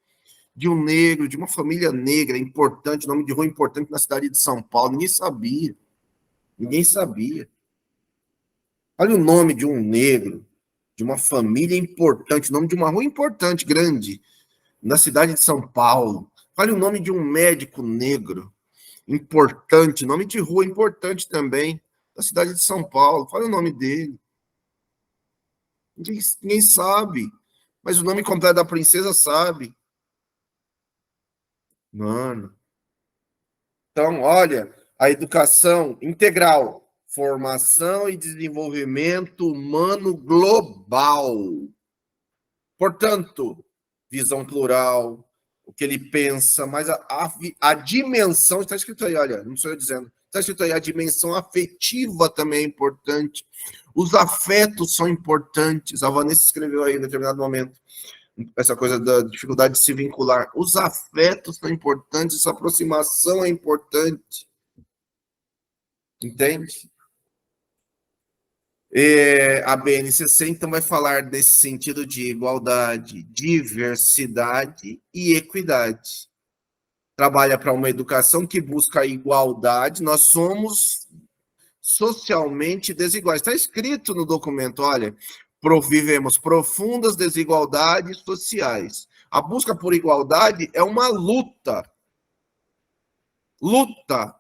de um negro, de uma família negra importante, nome de rua importante na cidade de São Paulo, ninguém sabia. Ninguém sabia. Olha o nome de um negro, de uma família importante, nome de uma rua importante, grande, na cidade de São Paulo. Olha o nome de um médico negro, importante, nome de rua importante também, da cidade de São Paulo. Olha o nome dele. Ninguém sabe. Mas o nome completo da princesa sabe. Mano. Então, olha, a educação integral, formação e desenvolvimento humano global. Portanto, visão plural, o que ele pensa, mas a dimensão, está escrito aí, olha, não sou eu dizendo, está escrito aí, a dimensão afetiva também é importante. Os afetos são importantes. A Vanessa escreveu aí em determinado momento essa coisa da dificuldade de se vincular. Os afetos são importantes, essa aproximação é importante. Entende? A BNCC, então, vai falar desse sentido de igualdade, diversidade e equidade. Trabalha para uma educação que busca a igualdade. Nós somos socialmente desiguais. Está escrito no documento, olha, vivemos profundas desigualdades sociais. A busca por igualdade é uma luta. Luta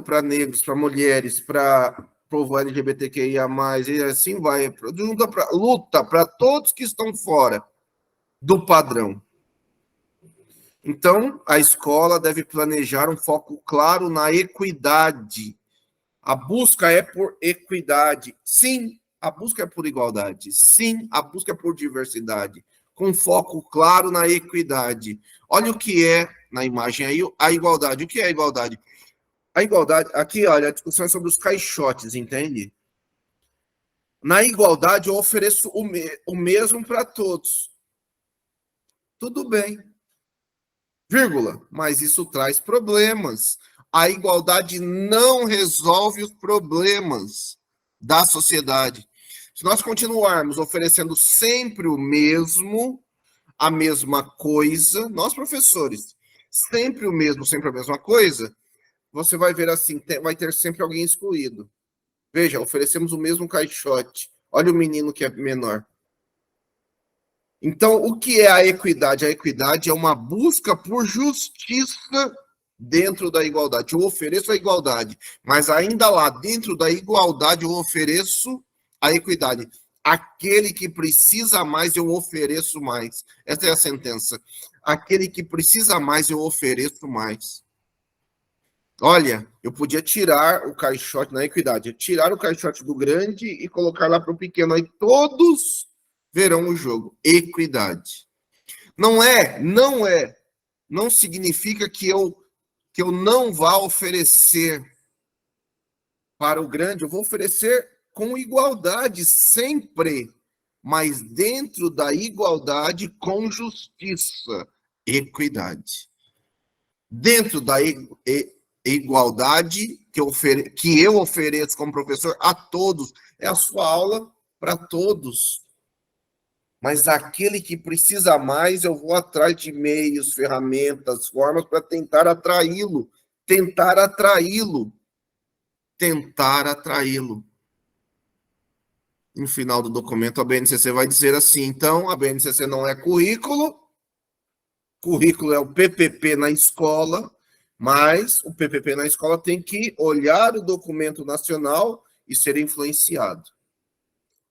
para negros, para mulheres, para povo LGBTQIA+, e assim vai. Luta para todos que estão fora do padrão. Então, a escola deve planejar um foco claro na equidade. A busca é por equidade. Sim, a busca é por igualdade. Sim, a busca é por diversidade. Com foco claro na equidade. Olha o que é, na imagem aí, a igualdade. O que é a igualdade? A igualdade, aqui, olha, a discussão é sobre os caixotes, entende? Na igualdade, eu ofereço o mesmo para todos. Tudo bem. Vírgula, mas isso traz problemas. A igualdade não resolve os problemas da sociedade. Se nós continuarmos oferecendo sempre o mesmo, a mesma coisa, nós professores, sempre o mesmo, sempre a mesma coisa, você vai ver assim, vai ter sempre alguém excluído. Veja, oferecemos o mesmo caixote. Olha o menino que é menor. Então, o que é a equidade? A equidade é uma busca por justiça dentro da igualdade. Eu ofereço a igualdade, mas ainda lá, dentro da igualdade, eu ofereço a equidade. Aquele que precisa mais, eu ofereço mais. Essa é a sentença. Aquele que precisa mais, eu ofereço mais. Olha, eu podia tirar o caixote na equidade, tirar o caixote do grande e colocar lá para o pequeno. Aí todos verão o jogo. Equidade. Não significa que eu não vá oferecer para o grande, eu vou oferecer com igualdade sempre, mas dentro da igualdade com justiça, equidade. Dentro da igualdade que eu ofereço como professor a todos, é a sua aula para todos. Mas aquele que precisa mais, eu vou atrás de meios, ferramentas, formas para tentar atraí-lo. Tentar atraí-lo. No final do documento, a BNCC vai dizer assim, então, a BNCC não é currículo é o PPP na escola, mas o PPP na escola tem que olhar o documento nacional e ser influenciado.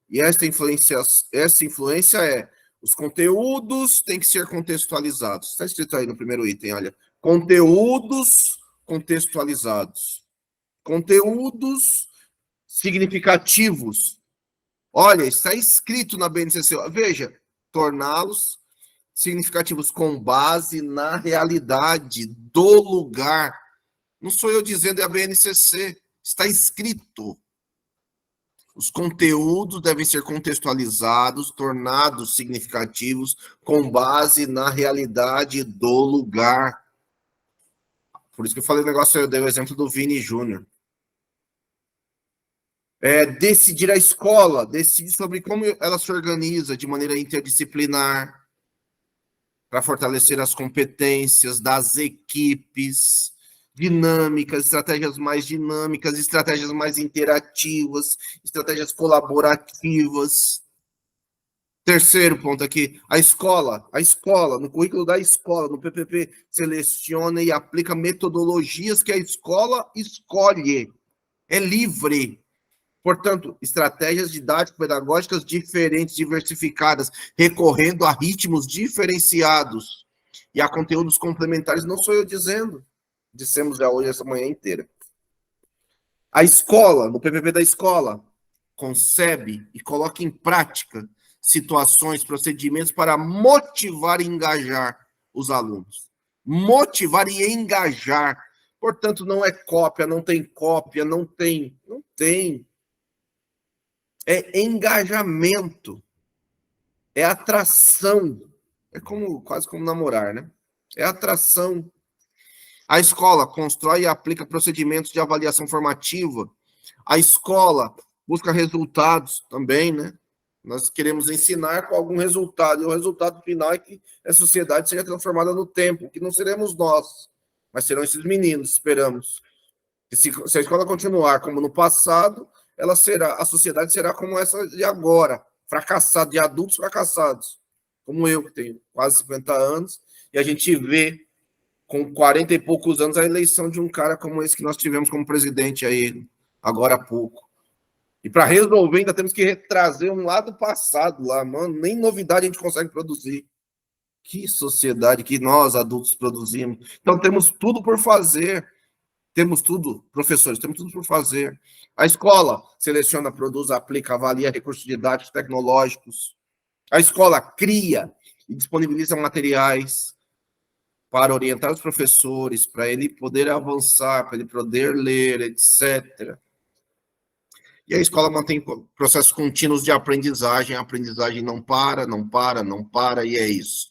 E essa influência é, os conteúdos têm que ser contextualizados. Está escrito aí no primeiro item, olha. Conteúdos contextualizados. Conteúdos significativos. Olha, está escrito na BNCC. Veja, torná-los significativos com base na realidade do lugar. Não sou eu dizendo, é a BNCC. Está escrito. Os conteúdos devem ser contextualizados, tornados significativos com base na realidade do lugar. Por isso que eu falei o negócio, eu dei o exemplo do Vini Júnior. Decidir a escola, decidir sobre como ela se organiza de maneira interdisciplinar, para fortalecer as competências das equipes, dinâmicas, estratégias mais interativas, estratégias colaborativas. Terceiro ponto aqui, a escola, no currículo da escola, no PPP, seleciona e aplica metodologias que a escola escolhe. É livre. Portanto, estratégias didático-pedagógicas diferentes, diversificadas, recorrendo a ritmos diferenciados e a conteúdos complementares, não sou eu dizendo. Dissemos já hoje, essa manhã inteira. A escola, no PPP da escola, concebe e coloca em prática situações, procedimentos para motivar e engajar os alunos. Motivar e engajar. Portanto, não é cópia, não tem cópia, não tem. É engajamento, é atração. É quase como namorar, né? É atração. A escola constrói e aplica procedimentos de avaliação formativa. A escola busca resultados também, né? Nós queremos ensinar com algum resultado, e o resultado final é que a sociedade seja transformada no tempo, que não seremos nós, mas serão esses meninos, esperamos. E se a escola continuar como no passado, a sociedade será como essa de agora, fracassada, de adultos fracassados, como eu, que tenho quase 50 anos, e a gente vê com 40 e poucos anos a eleição de um cara como esse que nós tivemos como presidente aí, agora há pouco. E para resolver, ainda temos que retrazer um lado passado lá, mano. Nem novidade a gente consegue produzir. Que sociedade que nós, adultos, produzimos. Então, temos tudo por fazer. Temos tudo, professores, temos tudo por fazer. A escola seleciona, produz, aplica, avalia recursos didáticos, tecnológicos. A escola cria e disponibiliza materiais para orientar os professores, para ele poder avançar, para ele poder ler, etc. E a escola mantém processos contínuos de aprendizagem, a aprendizagem não para, e é isso.